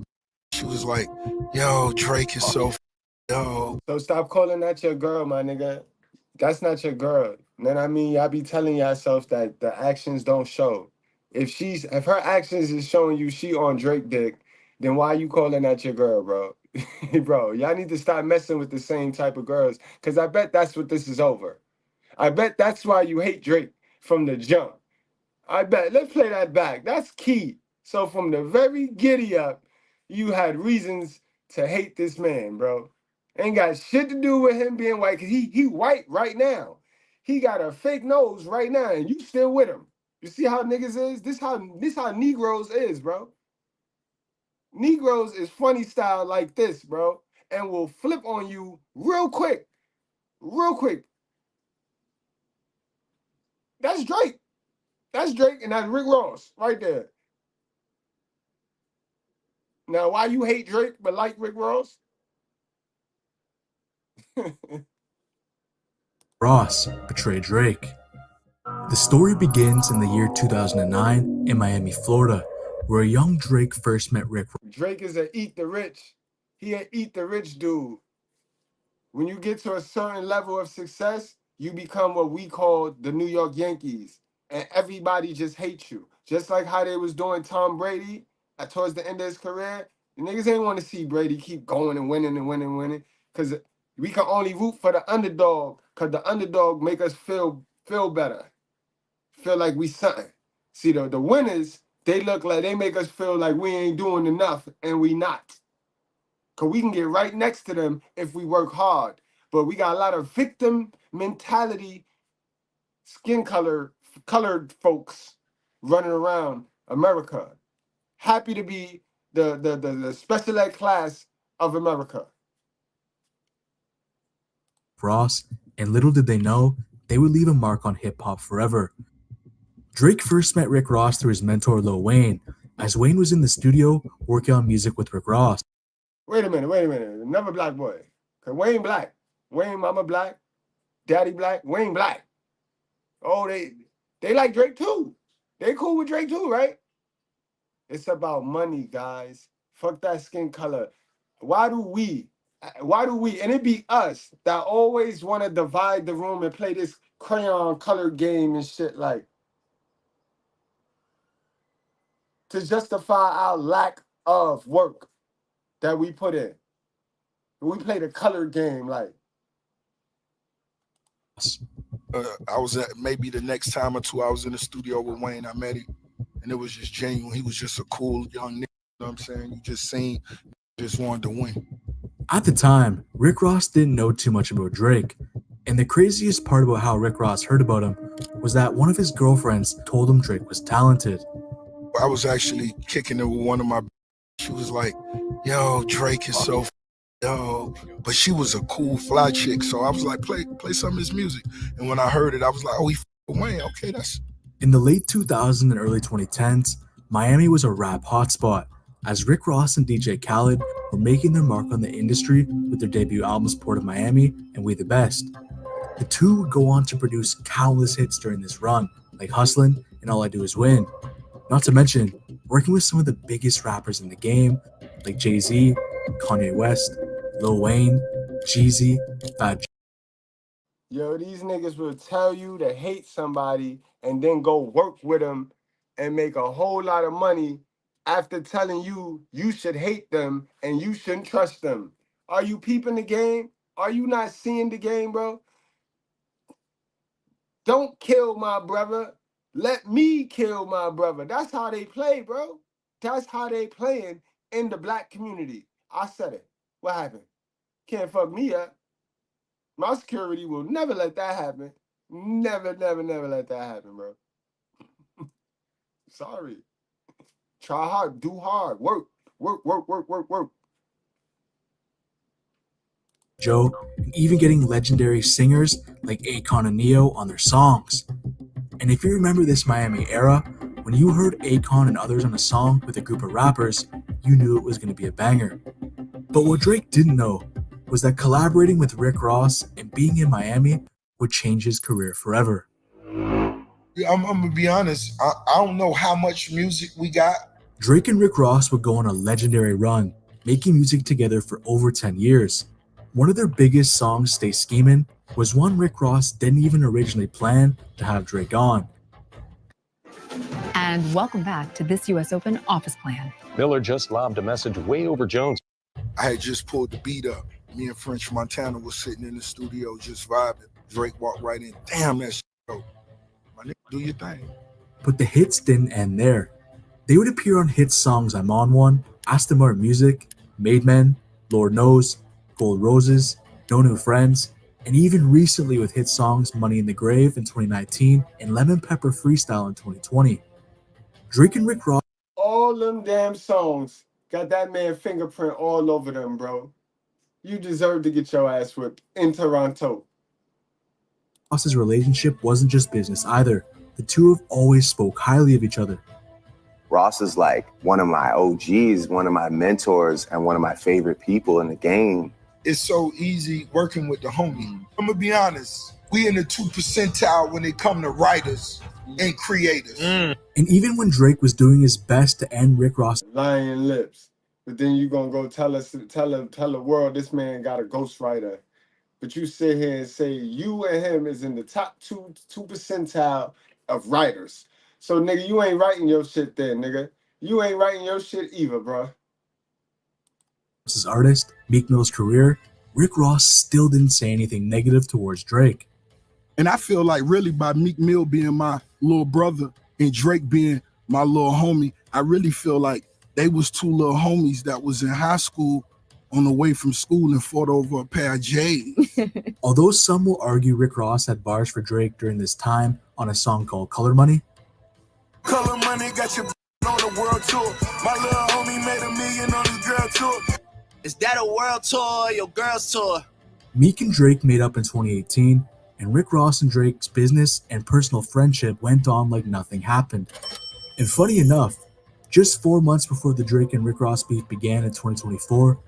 She was like, "Yo, Drake is so yo." So stop calling that your girl, my nigga. That's not your girl. You know what I mean? Y'all be telling yourself that the actions don't show. If her actions is showing you she on Drake dick, then why you calling that your girl, bro? Bro, y'all need to stop messing with the same type of girls, because I bet that's what this is over. I bet that's why you hate Drake from the jump. I bet. Let's play that back. That's key. So from the very giddy up, you had reasons to hate this man, bro. Ain't got shit to do with him being white, because he white right now. He got a fake nose right now, and you still with him. You see how niggas is? This how Negroes is, bro. Negroes is funny style like this, bro, and will flip on you real quick. Real quick. That's Drake. That's Drake, and that's Rick Ross right there. Now, why you hate Drake but like Rick Ross? Ross betrayed Drake. The story begins in the year 2009 in Miami, Florida, where a young Drake first met Rick. Drake is a eat the rich. He an eat the rich dude. When you get to a certain level of success, you become what we call the New York Yankees, and everybody just hates you. Just like how they was doing Tom Brady towards the end of his career. The niggas ain't want to see Brady keep going and winning and winning and winning, because we can only root for the underdog, because the underdog make us feel better, feel like we something. See, the winners, they look like they make us feel like we ain't doing enough, and we not. Because we can get right next to them if we work hard. But we got a lot of victim mentality, colored folks running around America, happy to be the special ed class of America. Ross, and little did they know, they would leave a mark on hip-hop forever. Drake first met Rick Ross through his mentor Lil Wayne, as Wayne was in the studio working on music with Rick Ross. Wait a minute. Another black boy. Cause Wayne black. Wayne mama black. Daddy black. Wayne black. Oh, they like Drake too. They cool with Drake too, right? It's about money, guys. Fuck that skin color. Why do we, and it be us that always want to divide the room and play this crayon color game and shit, like, to justify our lack of work that we put in. We play the color game, like. I was at maybe the next time or two I was in the studio with Wayne, I met him, and it was just genuine. He was just a cool young nigga, you know what I'm saying? You just seen, just wanted to win. At the time, Rick Ross didn't know too much about Drake, and the craziest part about how Rick Ross heard about him was that one of his girlfriends told him Drake was talented. I was actually kicking it with one of my, she was like, yo, Drake is so yo, but she was a cool fly chick, so I was like, play some of his music. And when I heard it, I was like, oh, he Wayne, okay, that's. In the late 2000s and early 2010s, Miami was a rap hotspot, as Rick Ross and DJ Khaled were making their mark on the industry with their debut albums Port of Miami and We the Best. The two would go on to produce countless hits during this run, like Hustlin' and All I Do Is Win. Not to mention, working with some of the biggest rappers in the game, like Jay-Z, Kanye West, Lil Wayne, Jeezy, Fat. Yo, these niggas will tell you to hate somebody and then go work with them and make a whole lot of money after telling you you should hate them and you shouldn't trust them. Are you peeping the game? Are you not seeing the game, bro? Don't kill my brother. Let me kill my brother. That's how they play, bro. That's how they playing in the black community. I said it. What happened? Can't fuck me up. My security will never let that happen. Never let that happen, bro. Sorry. Try hard, do hard, work. Joe, and even getting legendary singers like Akon and Neo on their songs. And if you remember this Miami era, when you heard Akon and others on a song with a group of rappers, you knew it was going to be a banger. But what Drake didn't know was that collaborating with Rick Ross and being in Miami would change his career forever. Yeah, I'm gonna be honest, I don't know how much music we got. Drake and Rick Ross would go on a legendary run, making music together for over 10 years. One of their biggest songs, Stay Schemin', was one Rick Ross didn't even originally plan to have Drake on. And welcome back to this US Open office plan. Miller just lobbed a message way over Jones. I had just pulled the beat up. Me and French Montana was sitting in the studio just vibing. Drake walked right in. Damn, that shit dope. My nigga, do your thing. But the hits didn't end there. They would appear on hit songs I'm On One, Aston Martin Music, Made Men, Lord Knows, Gold Roses, No New Friends, and even recently with hit songs Money in the Grave in 2019 and Lemon Pepper Freestyle in 2020. Drake and Rick Ross. All them damn songs got that man fingerprint all over them, bro. You deserve to get your ass whipped in Toronto. Ross's relationship wasn't just business either. The two have always spoke highly of each other. Ross is like one of my OGs, one of my mentors, and one of my favorite people in the game. It's so easy working with the homie. I'm gonna be honest, we in the 2 percentile when it come to writers and creators. And even when Drake was doing his best to end Rick Ross' lying lips, but then you gonna go tell the world this man got a ghostwriter. But you sit here and say you and him is in the top 2 percentile of writers. So nigga, you ain't writing your shit then, nigga. You ain't writing your shit either, bro. His artist, Meek Mill's career, Rick Ross still didn't say anything negative towards Drake. And I feel like really by Meek Mill being my little brother and Drake being my little homie, I really feel like they was two little homies that was in high school on the way from school and fought over a pair of J's. Although some will argue Rick Ross had bars for Drake during this time on a song called Color Money. Color Money got your on the world tour. My little homie made $1 million on his girl tour. Is that a world tour or your girl's tour? Meek and Drake made up in 2018, and Rick Ross and Drake's business and personal friendship went on like nothing happened. And funny enough, Just 4 months before the Drake and Rick Ross beef began in 2024,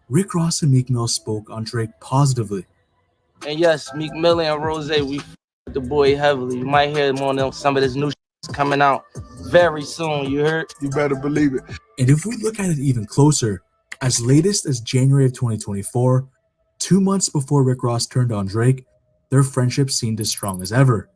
Rick Ross and Meek Mill spoke on Drake positively. And yes, Meek Mill and Rose, we the boy heavily. You might hear him on some of this new shit coming out very soon. You heard? You better believe it. And if we look at it even closer, as latest as January of 2024, 2 months before Rick Ross turned on Drake, their friendship seemed as strong as ever.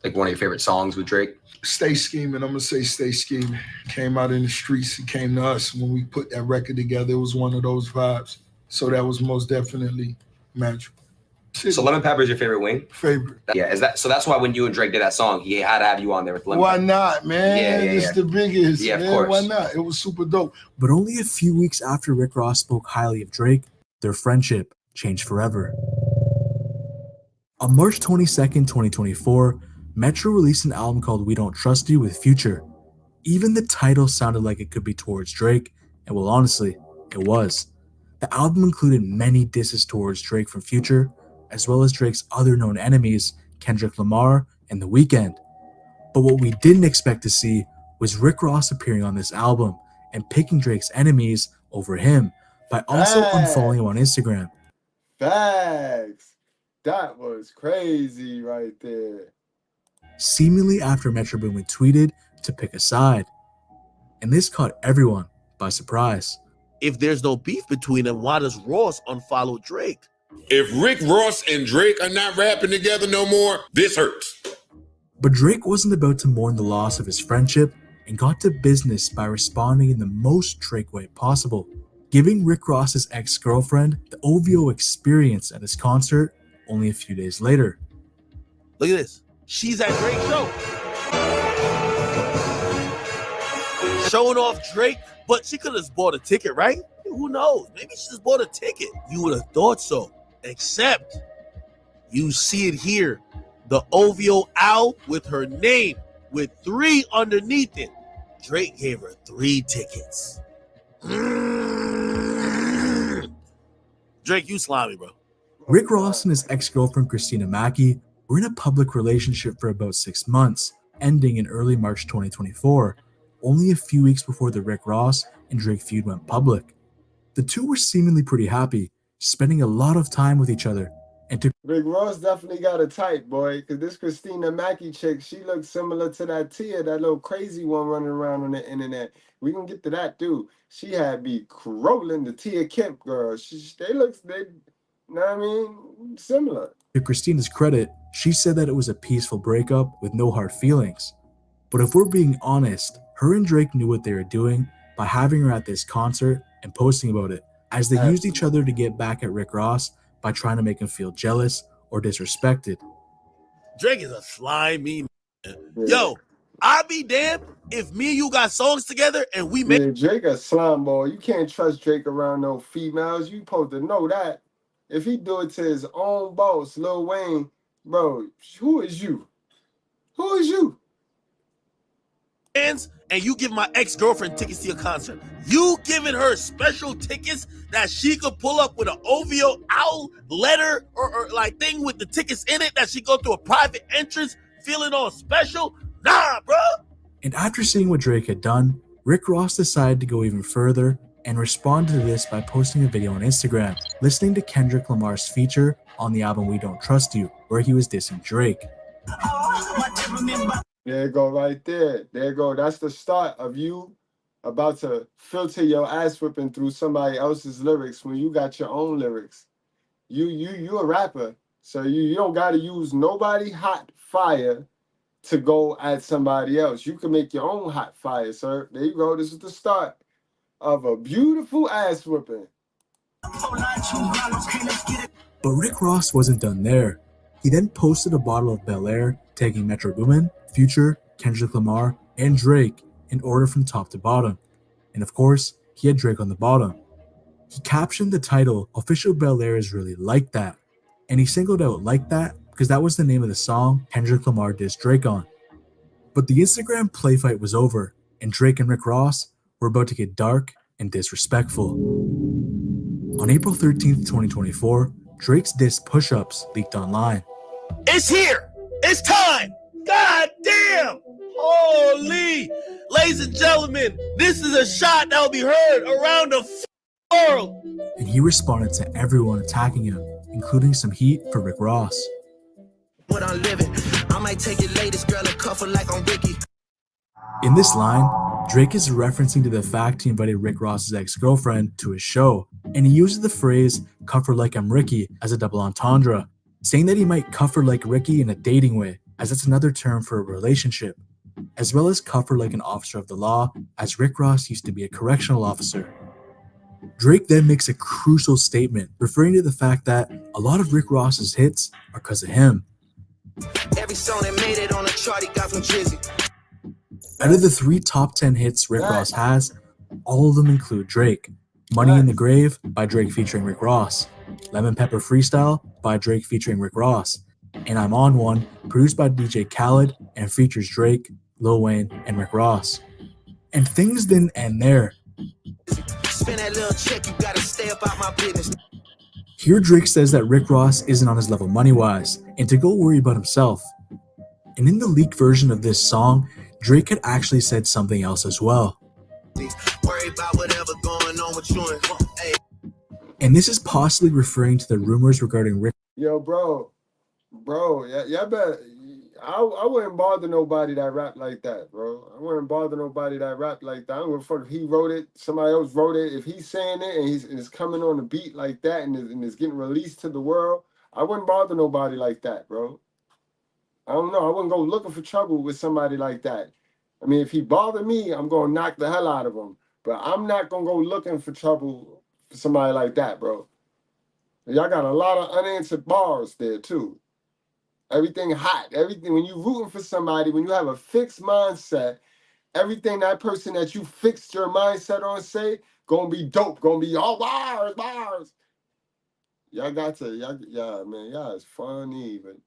Like one of your favorite songs with Drake? Stay Scheming. I'm going to say Stay Scheming. Came out in the streets. It came to us when we put that record together. It was one of those vibes. So that was most definitely magical. So Lemon Pepper is your favorite wing? Favorite. Yeah, so that's why when you and Drake did that song, he had to have you on there with Lemon Why Pepper. not, man? It's the biggest. Yeah, of man. course. Why not? It was super dope. But only a few weeks after Rick Ross spoke highly of Drake, their friendship changed forever. On March 22nd, 2024, Metro released an album called We Don't Trust You with Future. Even the title sounded like it could be towards Drake, and well, honestly, it was. The album included many disses towards Drake from Future, as well as Drake's other known enemies, Kendrick Lamar and The Weeknd. But what we didn't expect to see was Rick Ross appearing on this album and picking Drake's enemies over him by also unfollowing him on Instagram. Facts. That was crazy right there. Seemingly after Metro Boomin tweeted to pick a side. And this caught everyone by surprise. If there's no beef between them, why does Ross unfollow Drake? If Rick Ross and Drake are not rapping together no more, this hurts. But Drake wasn't about to mourn the loss of his friendship and got to business by responding in the most Drake way possible, giving Rick Ross's ex-girlfriend the OVO experience at his concert only a few days later. Look at this. She's at Drake's show. Showing off Drake, but she could have bought a ticket, right? Who knows? Maybe she just bought a ticket. You would have thought so. Except you see it here. The OVO owl with her name with 3 underneath it. Drake gave her 3 tickets. Drake, you slimy, bro. Rick Ross and his ex-girlfriend Christina Mackey were in a public relationship for about 6 months, ending in early March 2024, only a few weeks before the Rick Ross and Drake feud went public. The two were seemingly pretty happy, spending a lot of time with each other. And Rick Ross definitely got a type, boy, because this Christina Mackey chick, she looks similar to that Tia, that little crazy one running around on the internet. We can get to that, too. She had me crolling the Tia Kemp girl. They know what I mean? Similar. To Christina's credit, she said that it was a peaceful breakup with no hard feelings. But if we're being honest, her and Drake knew what they were doing by having her at this concert and posting about it, as they used each other to get back at Rick Ross by trying to make him feel jealous or disrespected. Drake is a slimy man. Yo, I'd be damned if me and you got songs together and we make... Yeah, Drake a slime boy. You can't trust Drake around no females. You supposed to know that. If he do it to his own boss, Lil Wayne, bro, who is you? Who is you? And you give my ex-girlfriend tickets to your concert. You giving her special tickets that she could pull up with an OVO owl letter or like thing with the tickets in it that she go through a private entrance feeling all special? Nah, bro. And after seeing what Drake had done, Rick Ross decided to go even further and responded to this by posting a video on Instagram, listening to Kendrick Lamar's feature on the album We Don't Trust You, where he was dissing Drake. There you go right there. There you go. That's the start of you about to filter your ass whipping through somebody else's lyrics when you got your own lyrics. You a rapper, so you don't got to use nobody hot fire to go at somebody else. You can make your own hot fire, sir. There you go. This is the start of a beautiful ass whipping. But Rick Ross wasn't done there. He then posted a bottle of Bel Air, tagging Metro Boomin, Future, Kendrick Lamar, and Drake in order from top to bottom. And of course, he had Drake on the bottom. He captioned the title, Official Bel Air is really like that. And he singled out Like That because that was the name of the song Kendrick Lamar dissed Drake on. But the Instagram play fight was over, and Drake and Rick Ross were about to get dark and disrespectful. On April 13th, 2024, Drake's diss Push-Ups leaked online. It's here. It's time. God damn. Holy. Ladies and gentlemen, this is a shot that will be heard around the world. And he responded to everyone attacking him, including some heat for Rick Ross. What I'm living, I might take your latest girl and cuff her like I'm Ricky. In this line, Drake is referencing to the fact he invited Rick Ross's ex-girlfriend to his show, and he uses the phrase "cuff her like I'm Ricky" as a double entendre, saying that he might cuff her like Ricky in a dating way, as that's another term for a relationship, as well as cuff her like an officer of the law, as Rick Ross used to be a correctional officer. Drake then makes a crucial statement, referring to the fact that a lot of Rick Ross's hits are because of him. Every song that made it on the chart, he got from Drizzy. Out of the 3 top 10 hits Rick Ross has, all of them include Drake. Money in the Grave by Drake featuring Rick Ross, Lemon Pepper Freestyle by Drake featuring Rick Ross, and I'm On One, produced by DJ Khaled and features Drake, Lil Wayne, and Rick Ross. And things didn't end there. Spend that little check, you gotta stay up out my business. Here Drake says that Rick Ross isn't on his level money-wise, and to go worry about himself. And in the leaked version of this song, Drake had actually said something else as well. Worry about whatever going on with you and hey. And this is possibly referring to the rumors regarding Rick. Yo, bro, y'all better. I wouldn't bother nobody that rap like that, bro. I wouldn't bother nobody that rap like that. I don't give a fuck if he wrote it, somebody else wrote it. If he's saying it and it's coming on the beat like that and it's getting released to the world, I wouldn't bother nobody like that, bro. I don't know. I wouldn't go looking for trouble with somebody like that. I mean, if he bothered me, I'm going to knock the hell out of him. But I'm not going to go looking for trouble for somebody like that, bro. Y'all got a lot of unanswered bars there, too. Everything hot. Everything. When you rooting for somebody, when you have a fixed mindset, everything that person that you fixed your mindset on say, going to be dope. Going to be all bars. Y'all got to, y'all, man, y'all is funny, but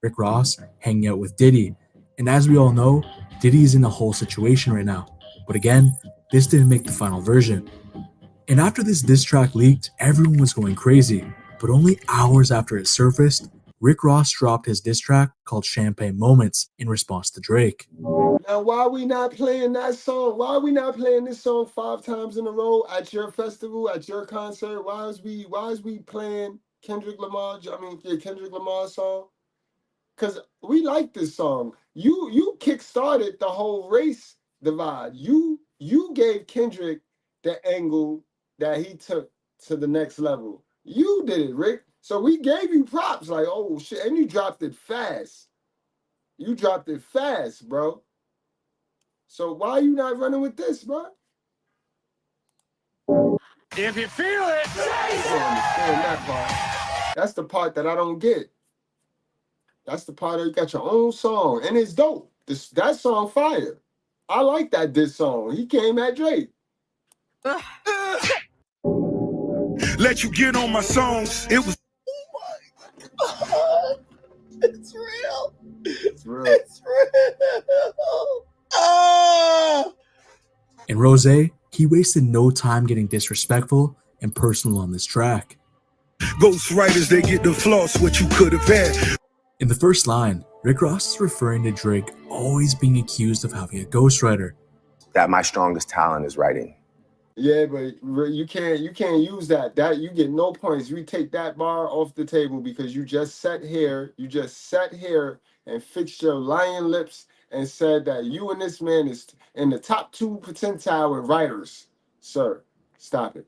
Rick Ross hanging out with Diddy. And as we all know, Diddy is in a whole situation right now. But again, this didn't make the final version. And after this diss track leaked, everyone was going crazy. But only hours after it surfaced, Rick Ross dropped his diss track called Champagne Moments in response to Drake. Now, why are we not playing that song? Why are we not playing this song 5 times in a row at your festival, at your concert? Why is we playing Kendrick Lamar's song? Because we like this song. You kick-started the whole race divide. You gave Kendrick the angle that he took to the next level. You did it, Rick. So we gave you props like, oh, shit. And you dropped it fast. You dropped it fast, bro. So why are you not running with this, bro? If you feel it, I don't understand that part. That's the part that I don't get. That's the part that you got your own song, and it's dope. That song fire. I like that diss song. He came at Drake. let you get on my songs. It was. Oh my God. It's real. It's real. It's real. Oh. In Rose, he wasted no time getting disrespectful and personal on this track. Ghostwriters, they get the floss what you could have had. In the first line, Rick Ross is referring to Drake always being accused of having a ghostwriter. That my strongest talent is writing. Yeah, but you can't use that. That you get no points. You take that bar off the table because you just sat here and fixed your lying lips and said that you and this man is in the top 2 percentile in writers. Sir, stop it.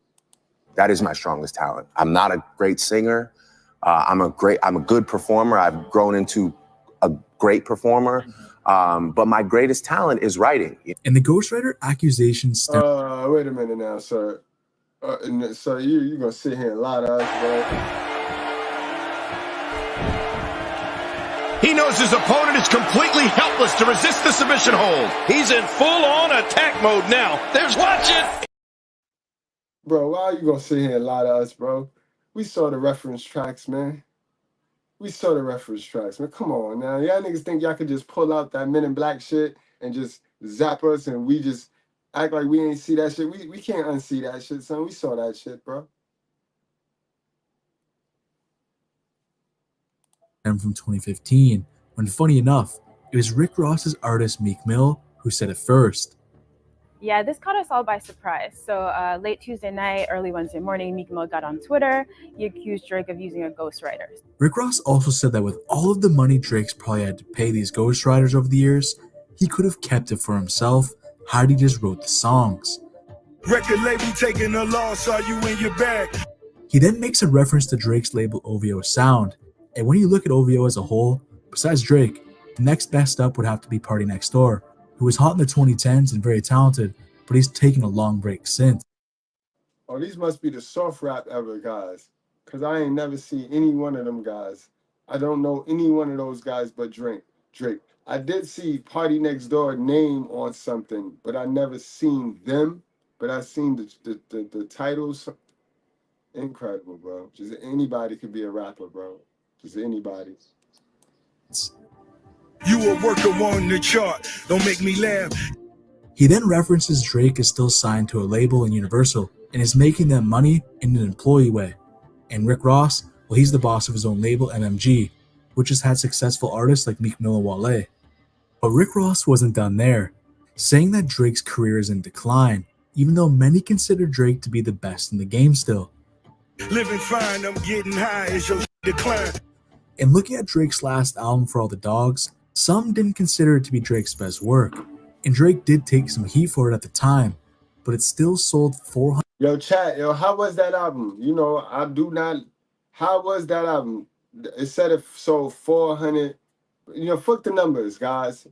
That is my strongest talent. I'm not a great singer. I'm a good performer. I've grown into a great performer. But my greatest talent is writing. And the ghostwriter accusations. Wait a minute now, sir. So you're gonna sit here and lie to us, bro? He knows his opponent is completely helpless to resist the submission hold. He's in full-on attack mode now. Watch it! Bro, why are you gonna sit here and lie to us, bro? We saw the reference tracks, man. We saw the reference tracks, man. Come on now. Y'all niggas think y'all could just pull out that Men in Black shit and just zap us and we just act like we ain't see that shit? We can't unsee that shit, son. We saw that shit, bro. And from 2015, when funny enough, it was Rick Ross's artist Meek Mill who said it first. Yeah, this caught us all by surprise. So late Tuesday night, early Wednesday morning, Meek Mill got on Twitter. He accused Drake of using a ghostwriter. Rick Ross also said that with all of the money Drake's probably had to pay these ghostwriters over the years, he could have kept it for himself had he just wrote the songs. Record label taking a loss, are you in your bag? He then makes a reference to Drake's label OVO Sound, and when you look at OVO as a whole, besides Drake, the next best up would have to be Party Next Door, who was hot in the 2010s and very talented, but he's taken a long break since. Oh, these must be the soft rap ever guys, because I ain't never seen any one of them guys. I don't know any one of those guys but Drake. I did see Party Next Door name on something, but I never seen them, but I seen the titles. Incredible, bro. Just anybody could be a rapper, bro. Just anybody. You a worker on the chart, don't make me laugh. He then references Drake is still signed to a label in Universal and is making them money in an employee way. And Rick Ross, well, he's the boss of his own label, MMG, which has had successful artists like Meek Mill and Wale. But Rick Ross wasn't done there, saying that Drake's career is in decline, even though many consider Drake to be the best in the game still. Living fine, I'm getting high as your decline. And looking at Drake's last album, For All the Dogs, some didn't consider it to be Drake's best work. And Drake did take some heat for it at the time, but it still sold 400. Yo, chat, yo, how was that album? You know, I do not. How was that album? It said it sold 400. You know, fuck the numbers, guys.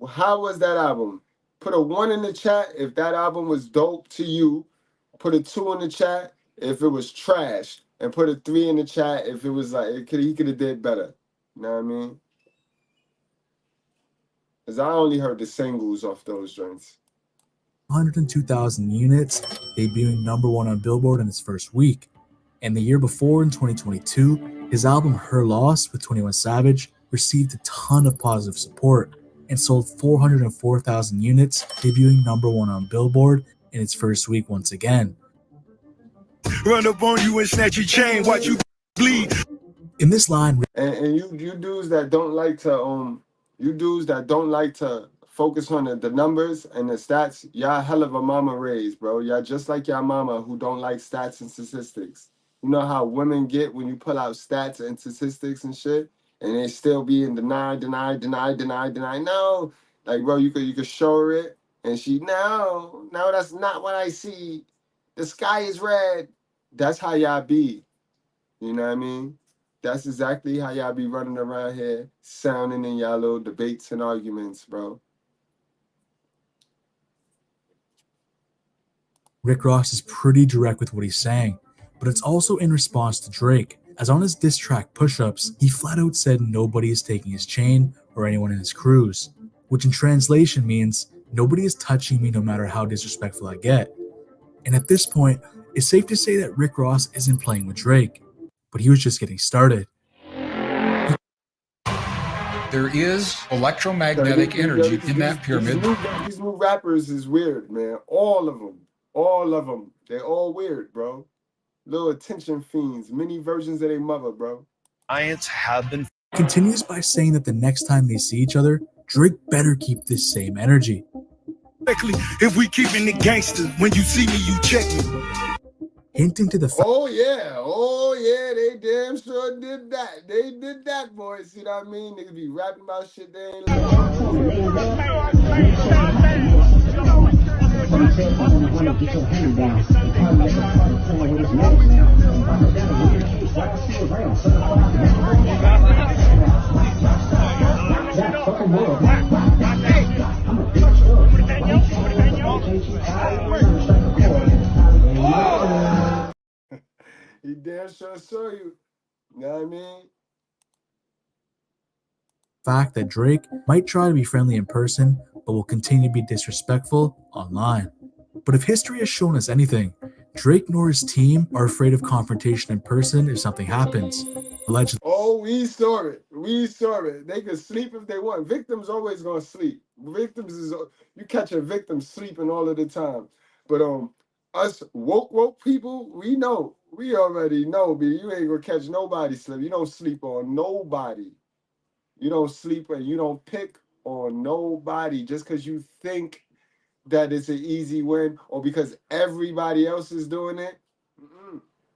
How was that album? Put a 1 in the chat if that album was dope to you. Put a 2 in the chat if it was trash, and put a 3 in the chat if it was like he could have did better. You know what I mean? Because I only heard the singles off those joints. 102,000 units, debuting #1 on Billboard in its first week. And the year before, in 2022, his album Her Loss with 21 Savage received a ton of positive support and sold 404,000 units, debuting #1 on Billboard in its first week once again. Run up on you and snatch your chain, watch you bleed. In this line, and you dudes that don't like to focus on the numbers and the stats, y'all hell of a mama raised, bro. Y'all just like y'all mama who don't like stats and statistics. You know how women get when you pull out stats and statistics and shit, and they still be in deny. No, like, bro, you could show her it, and she no, that's not what I see. The sky is red. That's how y'all be. You know what I mean? That's exactly how y'all be running around here, sounding in y'all little debates and arguments, bro. Rick Ross is pretty direct with what he's saying, but it's also in response to Drake, as on his diss track Push-Ups, he flat out said nobody is taking his chain or anyone in his crews, which in translation means nobody is touching me no matter how disrespectful I get. And at this point, it's safe to say that Rick Ross isn't playing with Drake, but he was just getting started. There is electromagnetic energy in that pyramid. These new rappers is weird, man. All of them. They're all weird, bro. Little attention fiends, many versions of their mother, bro. Giants have been. Continues by saying that the next time they see each other, Drake better keep this same energy. If we keeping it gangster, when you see me, you check me. Hinting to the Oh yeah, they damn sure did that. They did that, boys. You know what I mean? Niggas be rapping about shit they ain't He damn sure saw you. You know what I mean? Fact that Drake might try to be friendly in person, but will continue to be disrespectful online. But if history has shown us anything, Drake nor his team are afraid of confrontation in person if something happens. Allegedly. Oh, we saw it. They can sleep if they want. Victims always gonna sleep. You catch a victim sleeping all of the time. But us woke people, we know. We already know, B. You ain't gonna catch nobody sleep. You don't sleep on nobody. You don't sleep and you don't pick on nobody just because you think that it's an easy win or because everybody else is doing it.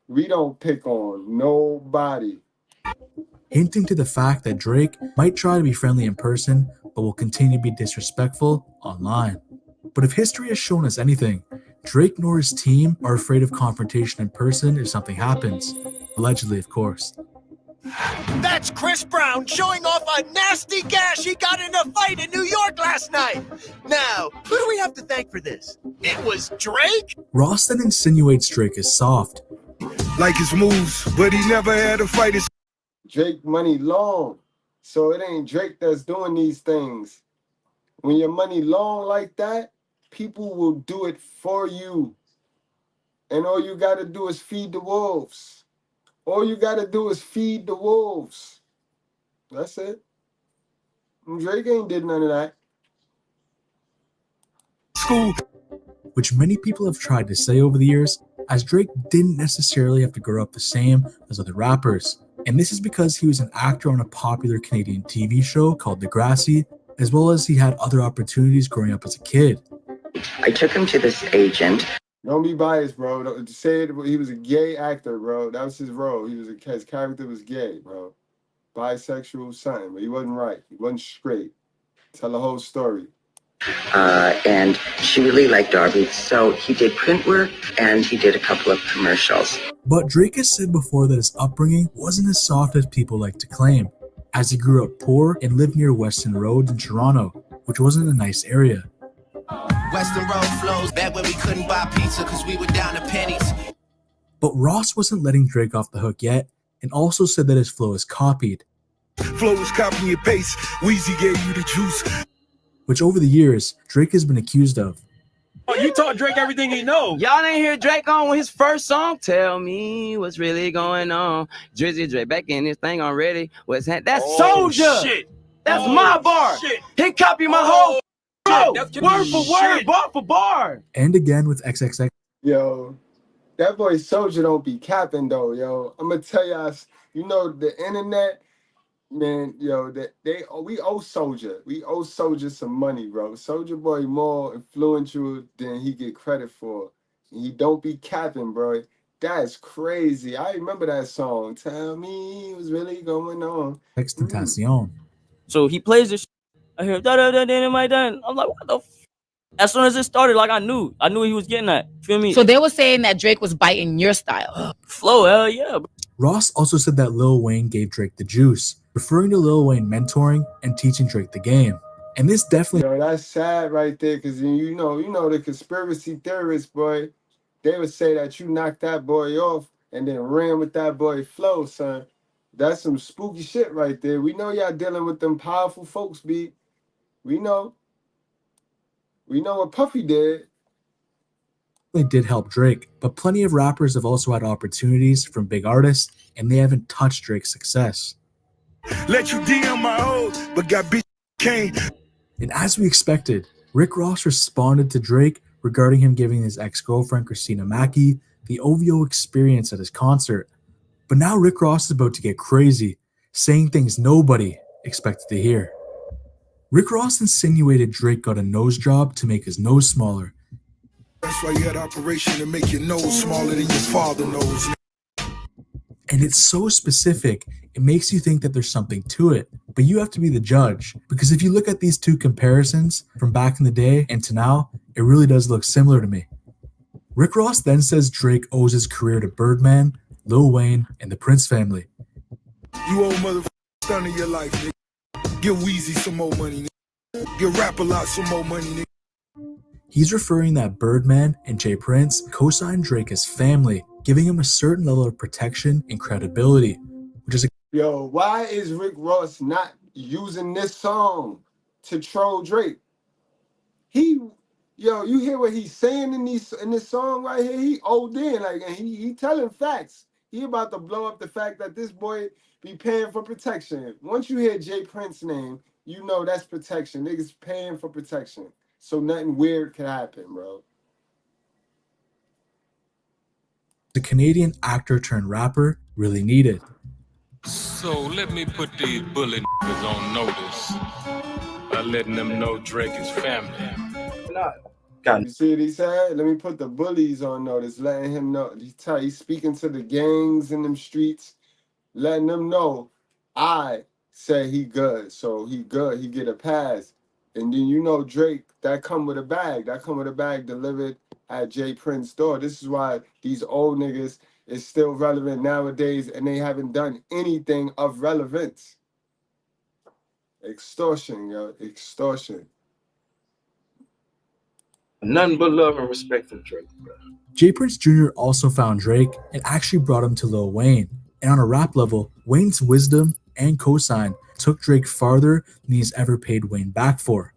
We don't pick on nobody. Hinting to the fact that Drake might try to be friendly in person, but will continue to be disrespectful online. But if history has shown us anything, Drake nor his team are afraid of confrontation in person if something happens. Allegedly, of course. That's Chris Brown showing off a nasty gash he got in a fight in New York last night. Now, who do we have to thank for this? It was Drake? Ross then insinuates Drake is soft. Like his moves, but he never had a fight. Drake money long, so it ain't Drake that's doing these things. When your money long like that, people will do it for you. And all you gotta do is feed the wolves. All you gotta do is feed the wolves. That's it. Drake ain't did none of that. School. Which many people have tried to say over the years, as Drake didn't necessarily have to grow up the same as other rappers. And this is because he was an actor on a popular Canadian TV show called Degrassi, as well as he had other opportunities growing up as a kid. I took him to this agent. Don't be biased, bro. Don't say it. He was a gay actor, bro. That was his role. His character was gay, bro. Bisexual, something, but he wasn't right. He wasn't straight. Tell the whole story. And she really liked Darby, so he did print work and he did a couple of commercials. But Drake has said before that his upbringing wasn't as soft as people like to claim, as he grew up poor and lived near Weston Road in Toronto, which wasn't a nice area. Western Road flows back when we couldn't buy pizza because we were down to pennies. But Ross wasn't letting Drake off the hook yet, and also said that his flow is copied. Flow is copy and paste. Weezy gave you the juice. Which over the years, Drake has been accused of. Oh, you taught Drake everything he knows. Y'all didn't hear Drake on his first song. Tell me what's really going on. Drizzy Drake back in this thing already. What's that? That's Soldier. Shit. That's my bar. Shit. He copied my whole word for word, bar for bar. And again with XXX. Yo, that boy Soldier don't be capping though, yo. I'm gonna tell y'all, you know, the internet, man, yo, we owe Soldier. We owe Soldier some money, bro. Soldier Boy more influential than he get credit for. And he don't be capping, bro. That's crazy. I remember that song. Tell me what's really going on. Extentacion. So he plays this. I hear da da da da my done. I'm like, what the f? As soon as it started, like I knew he was getting that. Feel me? So they were saying that Drake was biting your style. Flow, hell yeah. Ross also said that Lil Wayne gave Drake the juice, referring to Lil Wayne mentoring and teaching Drake the game. And this definitely... Yo, that's sad right there, because you know the conspiracy theorists, boy, they would say that you knocked that boy off and then ran with that boy flow, son. That's some spooky shit right there. We know y'all dealing with them powerful folks, B. We know. We know what Puffy did. They did help Drake, but plenty of rappers have also had opportunities from big artists, and they haven't touched Drake's success. Let you DM my hoes, but got bitch cane. And as we expected, Rick Ross responded to Drake regarding him giving his ex-girlfriend Christina Mackey the OVO experience at his concert. But now Rick Ross is about to get crazy, saying things nobody expected to hear. Rick Ross insinuated Drake got a nose job to make his nose smaller. That's why you had operation to make your nose smaller than your father knows. And it's so specific, it makes you think that there's something to it. But you have to be the judge, because if you look at these two comparisons from back in the day and to now, it really does look similar to me. Rick Ross then says Drake owes his career to Birdman, Lil Wayne, and the Prince family. You owe motherfucking son of your life, nigga. Give Weezy some more money, nigga. Give Rap-A-Lot some more money, nigga. He's referring that Birdman and Jay Prince co-signed Drake as family, giving him a certain level of protection and credibility, which is Yo, why is Rick Ross not using this song to troll Drake? You hear what he's saying in this song right here? He old in, like, and he telling facts. He about to blow up the fact that this boy be paying for protection. Once you hear Jay Prince's name, you know that's protection. Niggas paying for protection. So nothing weird can happen, bro. the Canadian actor turned rapper really needed. So let me put these bully niggas on notice. A letting them know Drake is family. You see what he said? Let me put the bullies on notice, letting him know. He's speaking to the gangs in them streets, letting them know I say he good. So he good. He get a pass. And then you know Drake, that come with a bag. That come with a bag delivered at J. Prince's store. This is why these old niggas is still relevant nowadays and they haven't done anything of relevance. Extortion, yo. Extortion. Nothing but love and respect from Drake, bro. J. Prince Jr. also found Drake and actually brought him to Lil Wayne. And on a rap level, Wayne's wisdom and cosign took Drake farther than he's ever paid Wayne back for.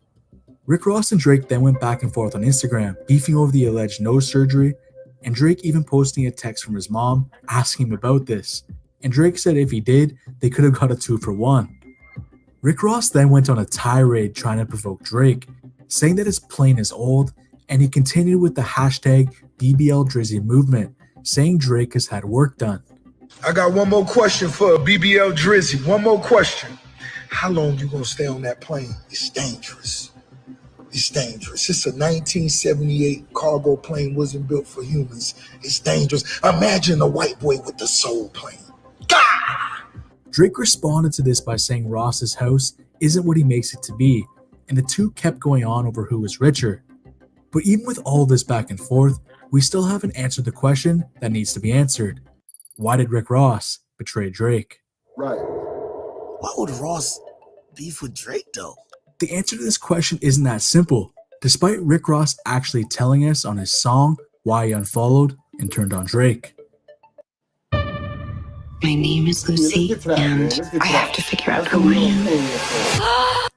Rick Ross and Drake then went back and forth on Instagram, beefing over the alleged nose surgery, and Drake even posting a text from his mom asking him about this. And Drake said if he did, they could have got a 2-for-1. Rick Ross then went on a tirade trying to provoke Drake, saying that his plane is old, and he continued with the hashtag BBL Drizzy movement, saying Drake has had work done. I got one more question for BBL Drizzy. One more question. How long you gonna stay on that plane? It's dangerous. It's dangerous. It's a 1978 cargo plane, wasn't built for humans. It's dangerous. Imagine a white boy with the soul plane. Drake responded to this by saying Ross's house isn't what he makes it to be, and the two kept going on over who was richer. But even with all this back and forth, we still haven't answered the question that needs to be answered. Why did Rick Ross betray Drake? Right. Why would Ross beef with Drake though? The answer to this question isn't that simple, despite Rick Ross actually telling us on his song why he unfollowed and turned on Drake. My name is Lucy, and I have to figure out who I am.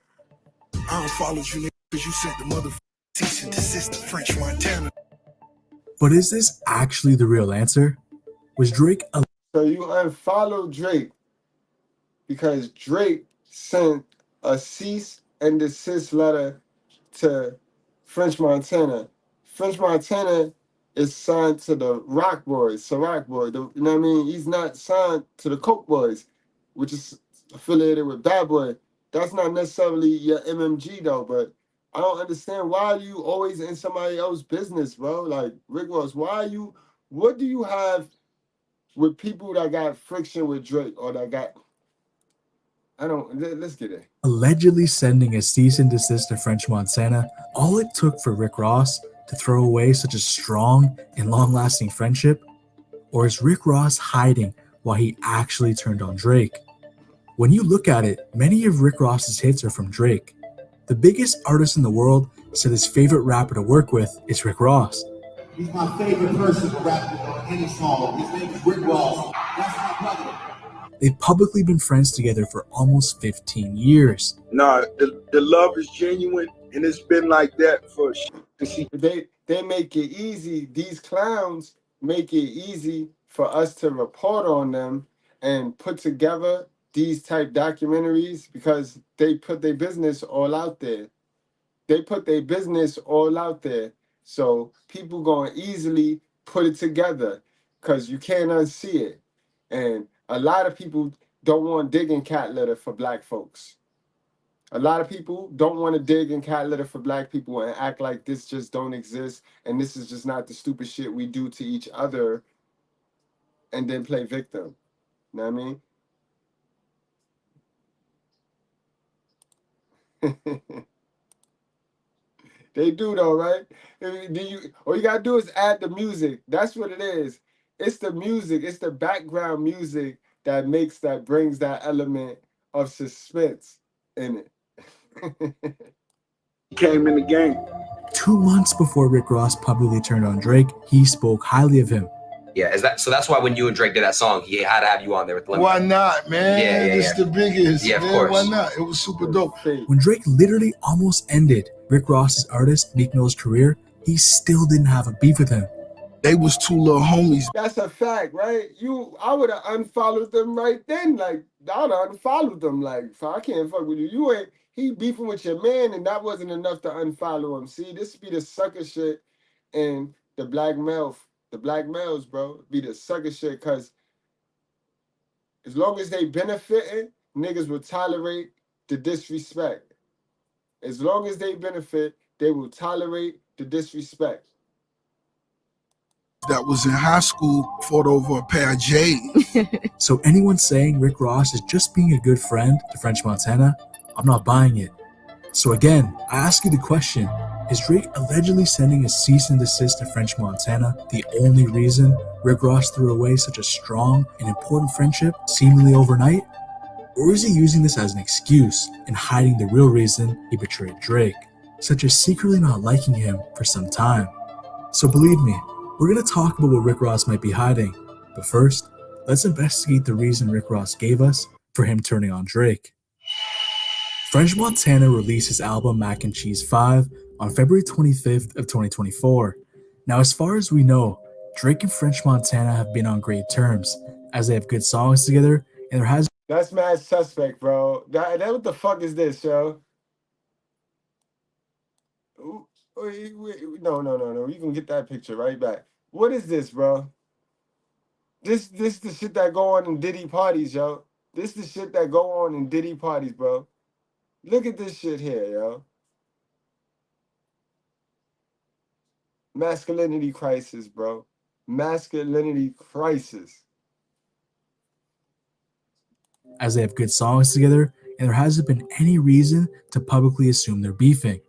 I unfollowed you because you sent the motherfucking cease and desist to French Montana. But is this actually the real answer? Was Drake a... So you unfollowed Drake because Drake sent a cease and desist letter to French Montana. French Montana is signed to the Rock Boys, Ciroc Boy. You know what I mean? He's not signed to the Coke Boys, which is affiliated with Bad Boy. That's not necessarily your MMG though, but I don't understand why are you always in somebody else's business, bro? Like Rick Ross, what do you have with people that got friction with Drake or that got, let's get it. Allegedly sending a cease and desist to French Montana, all it took for Rick Ross to throw away such a strong and long-lasting friendship? Or is Rick Ross hiding why he actually turned on Drake? When you look at it, many of Rick Ross's hits are from Drake. The biggest artist in the world said his favorite rapper to work with is Rick Ross. He's my favorite person to rap with on any song. His name is Rick Ross. That's my brother. They've publicly been friends together for almost 15 years. Nah, the love is genuine, and it's been like that for They make it easy. These clowns make it easy for us to report on them and put together these type documentaries because they put their business all out there. They put their business all out there. So people gonna easily put it together because you can't unsee it. And a lot of people don't want digging cat litter for black folks. A lot of people don't want to dig in cat litter for black people and act like this just don't exist and this is just not the stupid shit we do to each other and then play victim. You know what I mean? They do though, right? All you gotta do is add the music. That's what it is. It's the music. It's the background music that brings that element of suspense in it. Came in the game. 2 months before Rick Ross publicly turned on Drake, he spoke highly of him. Yeah, so that's why when you and Drake did that song, he had to have you on there with the Why not, man? It's the biggest. Yeah, of man. course. Why not? It was super dope. When Drake literally almost ended Rick Ross's artist Meek Mill's career, he still didn't have a beef with him. They was two little homies. That's a fact, right? I would have unfollowed them right then. Like, I would have unfollowed them. Like, I can't fuck with you. He beefing with your man, and that wasn't enough to unfollow him. See, this be the sucker shit and the black males, bro, be the sucker shit, because as long as they benefiting, niggas will tolerate the disrespect. As long as they benefit, they will tolerate the disrespect. That was in high school fought over a pair of J's. So anyone saying Rick Ross is just being a good friend to French Montana, I'm not buying it. So again, I ask you the question, is Drake allegedly sending a cease and desist to French Montana the only reason Rick Ross threw away such a strong and important friendship seemingly overnight? Or is he using this as an excuse and hiding the real reason he betrayed Drake, such as secretly not liking him for some time? So believe me, we're going to talk about what Rick Ross might be hiding, but first, let's investigate the reason Rick Ross gave us for him turning on Drake. French Montana released his album Mac and Cheese 5 on February 25th of 2024. Now, as far as we know, Drake and French Montana have been on great terms, as they have good songs together, and there has... That's mad suspect, bro. That what the fuck is this, yo? Wait, no. You can get that picture right back. What is this, bro? This the shit that go on in Diddy parties, yo. This the shit that go on in Diddy parties, bro. Look at this shit here, yo. Masculinity crisis, bro. Masculinity crisis. As they have good songs together, and there hasn't been any reason to publicly assume they're beefing.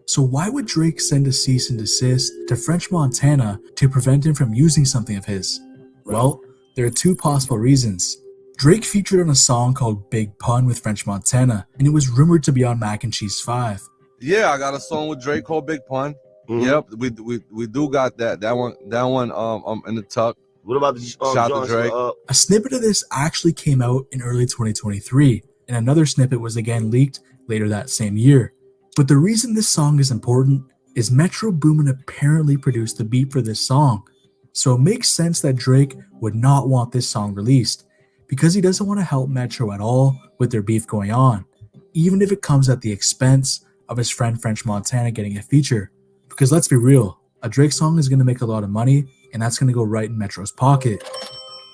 So why would Drake send a cease and desist to French Montana to prevent him from using something of his? Well, there are two possible reasons. Drake featured on a song called Big Pun with French Montana, and it was rumored to be on Mac and Cheese 5. Yeah, I got a song with Drake called Big Pun. Yep, we do got that one in the tuck. What about the shout to Drake? A snippet of this actually came out in early 2023, and another snippet was again leaked later that same year. But the reason this song is important is Metro Boomin apparently produced the beat for this song, so it makes sense that Drake would not want this song released, because he doesn't want to help Metro at all with their beef going on, even if it comes at the expense of his friend French Montana getting a feature. Because let's be real, a Drake song is going to make a lot of money, and that's going to go right in Metro's pocket.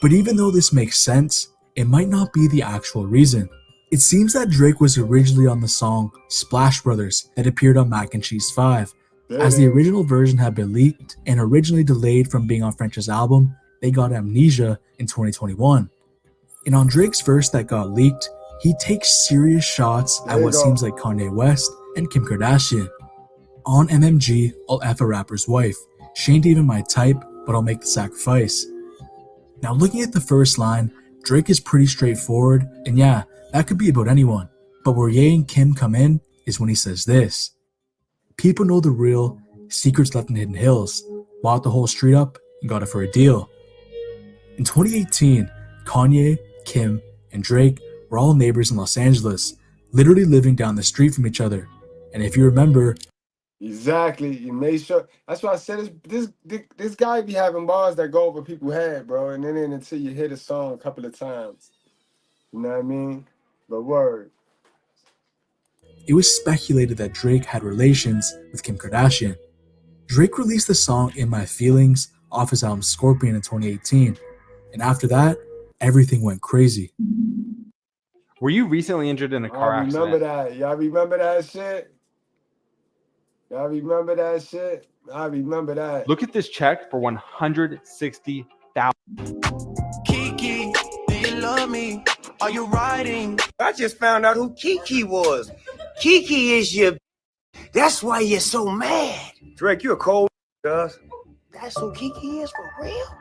But even though this makes sense, it might not be the actual reason. It seems that Drake was originally on the song Splash Brothers that appeared on Mac and Cheese 5. As the original version had been leaked and originally delayed from being on French's album, They Got Amnesia in 2021. And on Drake's verse that got leaked, he takes serious shots at what seems like Kanye West and Kim Kardashian. On MMG, I'll F a rapper's wife. She ain't even my type, but I'll make the sacrifice. Now looking at the first line, Drake is pretty straightforward, and yeah, that could be about anyone. But where Ye and Kim come in is when he says this. People know the real, secrets left in hidden hills. Bought the whole street up and got it for a deal. In 2018, Kanye, Kim, and Drake were all neighbors in Los Angeles, literally living down the street from each other. And if you remember... Exactly, you made sure. That's why I said this guy be having bars that go over people's head, bro, and then until you hit a song a couple of times. You know what I mean? But word. It was speculated that Drake had relations with Kim Kardashian. Drake released the song In My Feelings off his album Scorpion in 2018, and after that, everything went crazy. Were you recently injured in a car accident? Remember that. Y'all remember that shit? Y'all remember that shit? I remember that. Look at this check for $160,000. Kiki, do you love me? Are you riding? I just found out who Kiki was. Kiki is your... That's why you're so mad. Drake, you a cold cuz. That's who Kiki is for real?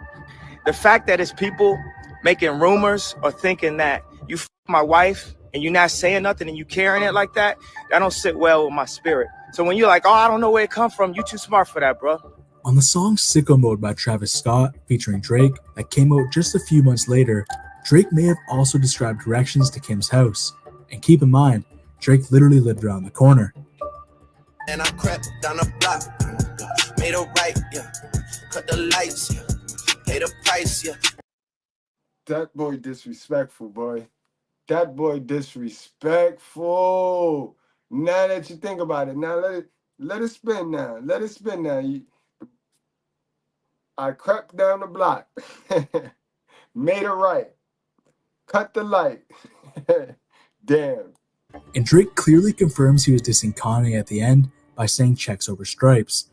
The fact that it's people making rumors or thinking that you f my wife and you're not saying nothing and you carrying it like that, that don't sit well with my spirit. So when you're like, oh, I don't know where it come from, you too smart for that, bro. On the song Sicko Mode by Travis Scott featuring Drake that came out just a few months later, Drake may have also described directions to Kim's house. And keep in mind, Drake literally lived around the corner. And I crept down the block, made a right, yeah. Cut the lights, yeah. Pay the price, yeah. That boy disrespectful, boy. That boy disrespectful. Now that you think about it, now let it spin now. Let it spin now. I crept down the block, made a right, cut the light. Damn. And Drake clearly confirms he was dissing Kanye at the end by saying checks over stripes.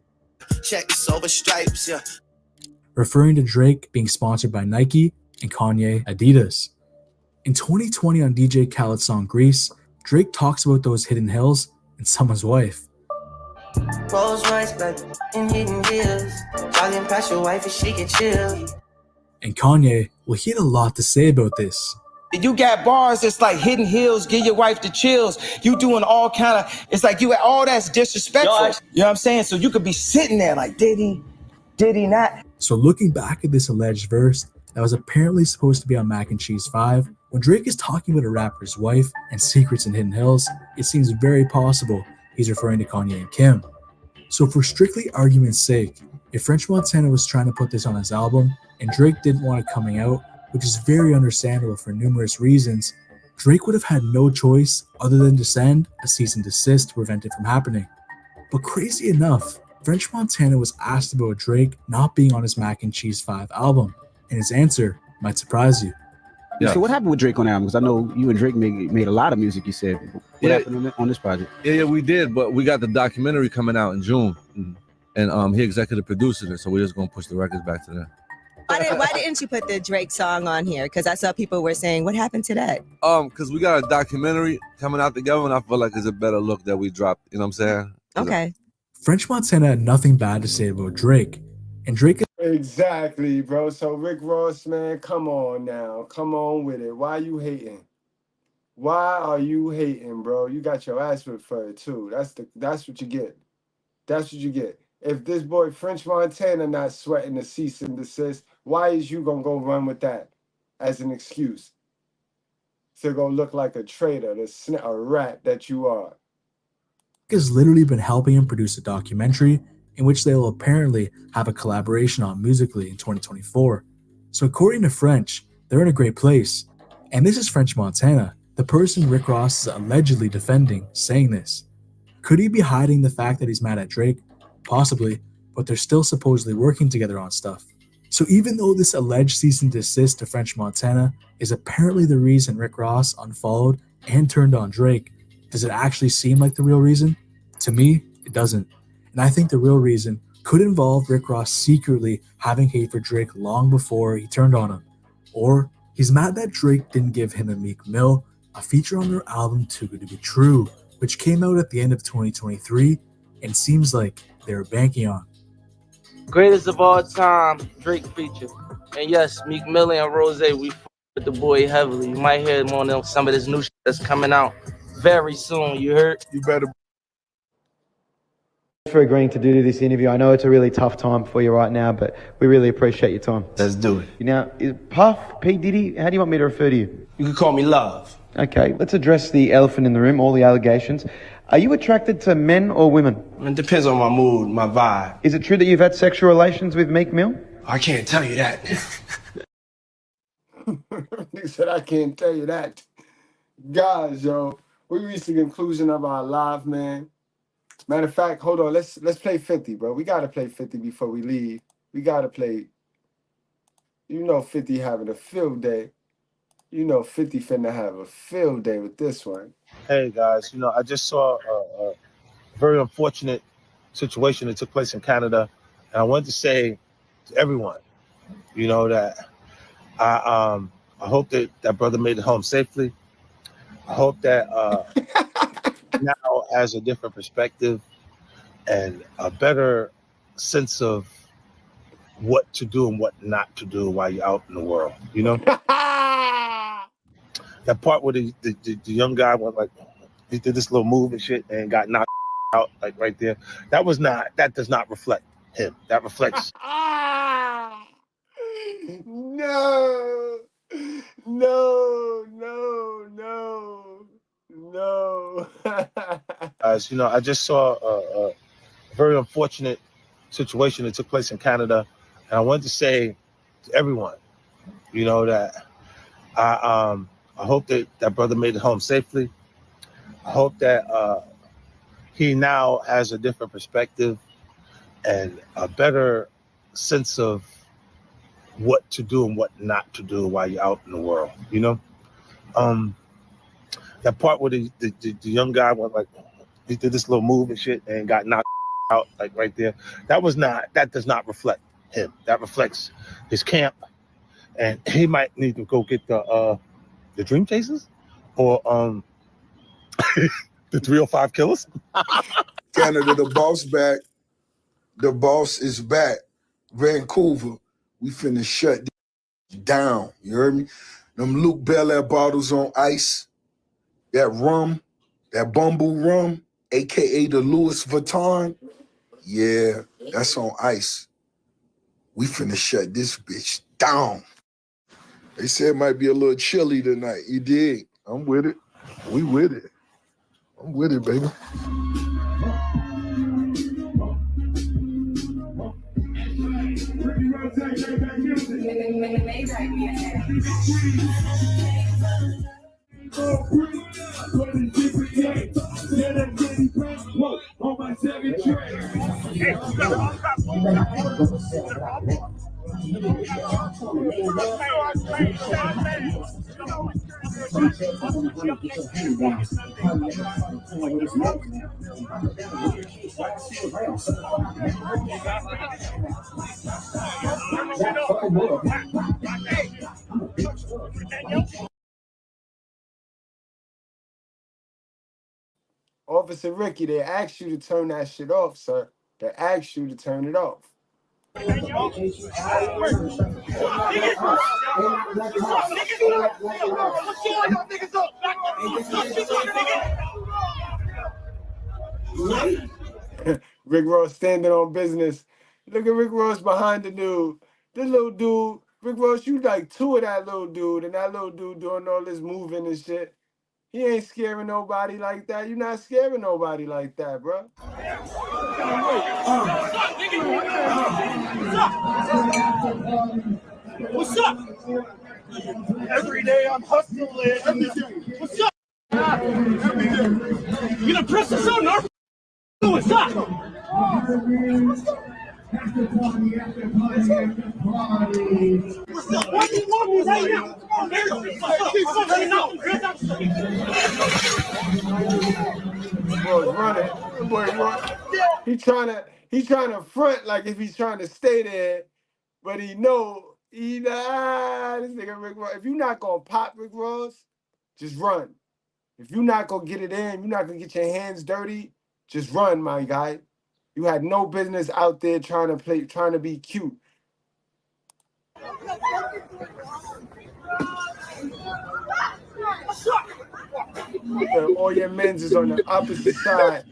Checks over stripes, yeah. Referring to Drake being sponsored by Nike and Kanye Adidas. In 2020 on DJ Khaled's song Grease, Drake talks about those hidden hills and someone's wife. Rolls Royce, baby, in hidden hills. I'll impress your wife if she can chill. And Kanye, well, he had a lot to say about this. You got bars that's like hidden hills, give your wife the chills. You doing all kind of, it's like you all that's disrespectful. You know what I'm saying? So you could be sitting there like, did he not? So looking back at this alleged verse that was apparently supposed to be on Mac and Cheese 5, when Drake is talking about a rapper's wife and secrets in hidden hills, it seems very possible he's referring to Kanye and Kim. So for strictly argument's sake, if French Montana was trying to put this on his album and Drake didn't want it coming out, which is very understandable for numerous reasons, Drake would have had no choice other than to send a cease and desist to prevent it from happening. But crazy enough, French Montana was asked about Drake not being on his Mac and Cheese 5 album, and his answer might surprise you. Yeah. So what happened with Drake on the album? Because I know you and Drake made a lot of music, you said. What happened on this project? Yeah, we did, but we got the documentary coming out in June, and he executive produced it, so we're just gonna push the records back to that. Why didn't you put the Drake song on here? Because I saw people were saying, what happened to that? Because we got a documentary coming out together, and I feel like it's a better look that we dropped. You know what I'm saying? Okay. French Montana had nothing bad to say about Drake, and Drake. Exactly, bro. So Rick Ross, man, come on now, come on with it. Why you hating? Why are you hating, bro? You got your ass whipped for it too. That's what you get. That's what you get. If this boy French Montana not sweating the cease and desist, why is you gonna go run with that as an excuse to go look like a traitor, a rat that you are? Has literally been helping him produce a documentary in which they will apparently have a collaboration on musically in 2024. So according to French, they're in a great place. And this is French Montana, the person Rick Ross is allegedly defending, saying this. Could he be hiding the fact that he's mad at Drake? Possibly, but they're still supposedly working together on stuff. So even though this alleged cease and desist to French Montana is apparently the reason Rick Ross unfollowed and turned on Drake, does it actually seem like the real reason? To me, it doesn't. And I think the real reason could involve Rick Ross secretly having hate for Drake long before he turned on him. Or he's mad that Drake didn't give him and Meek Mill a feature on their album Too Good to Be True, which came out at the end of 2023 and seems like they were banking on. Greatest of all time, Drake feature. And yes, Meek Mill and Rose, we with the boy heavily. You might hear him on some of this new shit that's coming out very soon. You heard? You better. For agreeing to do this interview. I know it's a really tough time for you right now, but we really appreciate your time. Let's do it. Now, is Puff, P. Diddy, how do you want me to refer to you? You can call me Love. Okay, let's address the elephant in the room, all the allegations. Are you attracted to men or women? It depends on my mood, my vibe. Is it true that you've had sexual relations with Meek Mill? I can't tell you that. He said, I can't tell you that. Guys, yo, we reached the conclusion of our live, man. Matter of fact, hold on, let's play 50, bro. We gotta play 50 before we leave. We gotta play. You know 50 having a field day. You know 50 finna have a field day with this one. Hey guys, I just saw a very unfortunate situation that took place in Canada, and I wanted to say to everyone, that I hope that brother made it home safely. I hope that now has a different perspective and a better sense of what to do and what not to do while you're out in the world. That part where the young guy went like, he did this little move and shit and got knocked out like right there. That does not reflect him. That reflects. No. As I just saw a very unfortunate situation that took place in Canada, and I wanted to say to everyone, that I hope that brother made it home safely. I hope that he now has a different perspective and a better sense of what to do and what not to do while you're out in the world. that part where the young guy went like, he did this little move and shit and got knocked out like right there. That does not reflect him. That reflects his camp, and he might need to go get the Dream Chasers or the 305 Killers. Canada, the boss back. The boss is back. Vancouver, we finna shut down. You heard me? Them Luke Belair bottles on ice. That rum, that Bumble rum, aka the Louis Vuitton. Yeah, that's on ice. We finna shut this bitch down. They said it might be a little chilly tonight. You dig? I'm with it. We with it. I'm with it, baby. Officer Ricky, they asked you to turn that shit off, sir. They asked you to turn it off. Rick Ross standing on business. Look at Rick Ross behind the dude. This little dude, Rick Ross, you like two of that little dude, and that little dude doing all this moving and shit. He ain't scaring nobody like that. You're not scaring nobody like that, bro. What's up? Every day I'm hustling. What's up? You gonna press this on? What's up? What's up? What do you want me right now? Boy's running. Boy, run. He's trying to front like if he's trying to stay there, but this nigga Rick Ross. If you're not gonna pop Rick Ross, just run. If you're not gonna get it in, you're not gonna get your hands dirty, just run, my guy. You had no business out there trying to be cute. All your men's is on the opposite side.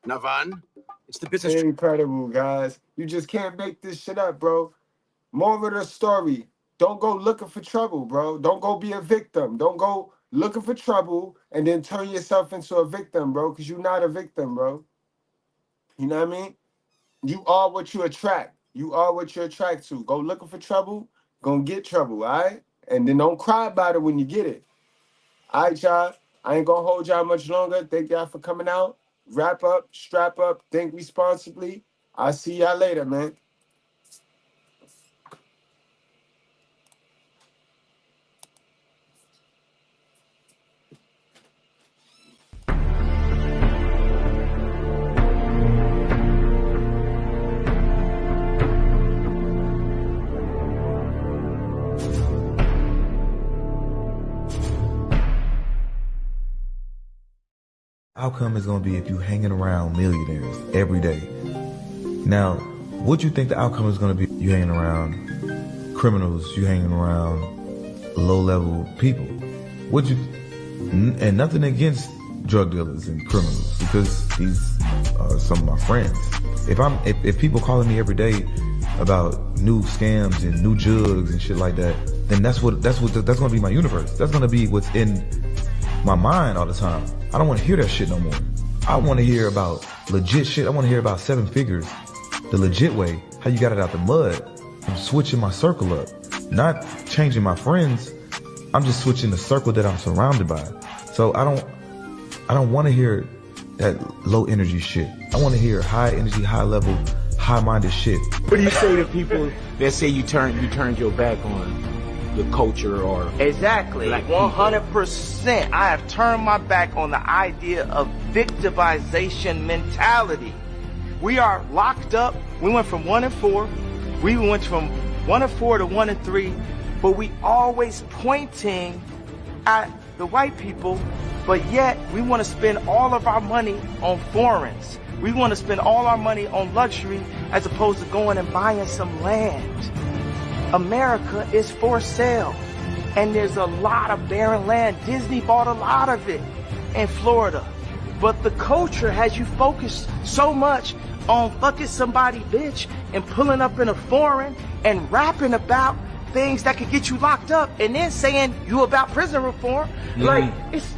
Navan, it's the business. Incredible, guys. You just can't make this shit up, bro. Moral of the story, don't go looking for trouble, bro. Don't go be a victim. Don't go looking for trouble and then turn yourself into a victim, bro, because you're not a victim, bro. You know what I mean? You are what you attract. You are what you attract to. Go looking for trouble, gonna get trouble, all right? And then don't cry about it when you get it. All right, y'all. I ain't gonna hold y'all much longer. Thank y'all for coming out. Wrap up, strap up, think responsibly. I'll see y'all later, man. Outcome is going to be if you hanging around millionaires every day. Now, what you think the outcome is going to be? You hanging around criminals, you hanging around low-level people. And nothing against drug dealers and criminals, because these are some of my friends. If people calling me every day about new scams and new jugs and shit like that, then that's going to be my universe. That's going to be what's in my mind all the time. I don't want to hear that shit no more. I want to hear about legit shit. I want to hear about 7 figures, the legit way, how you got it out the mud. I'm switching my circle up, not changing my friends. I'm just switching the circle that I'm surrounded by. So I don't want to hear that low energy shit. I want to hear high energy, high level, high-minded shit. What do you say to people that say you turned your back on the culture or Exactly. black 100%. I have turned my back on the idea of victimization mentality. We are locked up. We went from 1 and 4. We went from 1 and 4 to 1 and 3. But we always pointing at the white people, but yet we want to spend all of our money on foreigns. We want to spend all our money on luxury as opposed to going and buying some land. America is for sale, and there's a lot of barren land. Disney bought a lot of it in Florida. But the culture has you focused so much on fucking somebody bitch and pulling up in a foreign and rapping about things that could get you locked up and then saying you about prison reform. Like, it's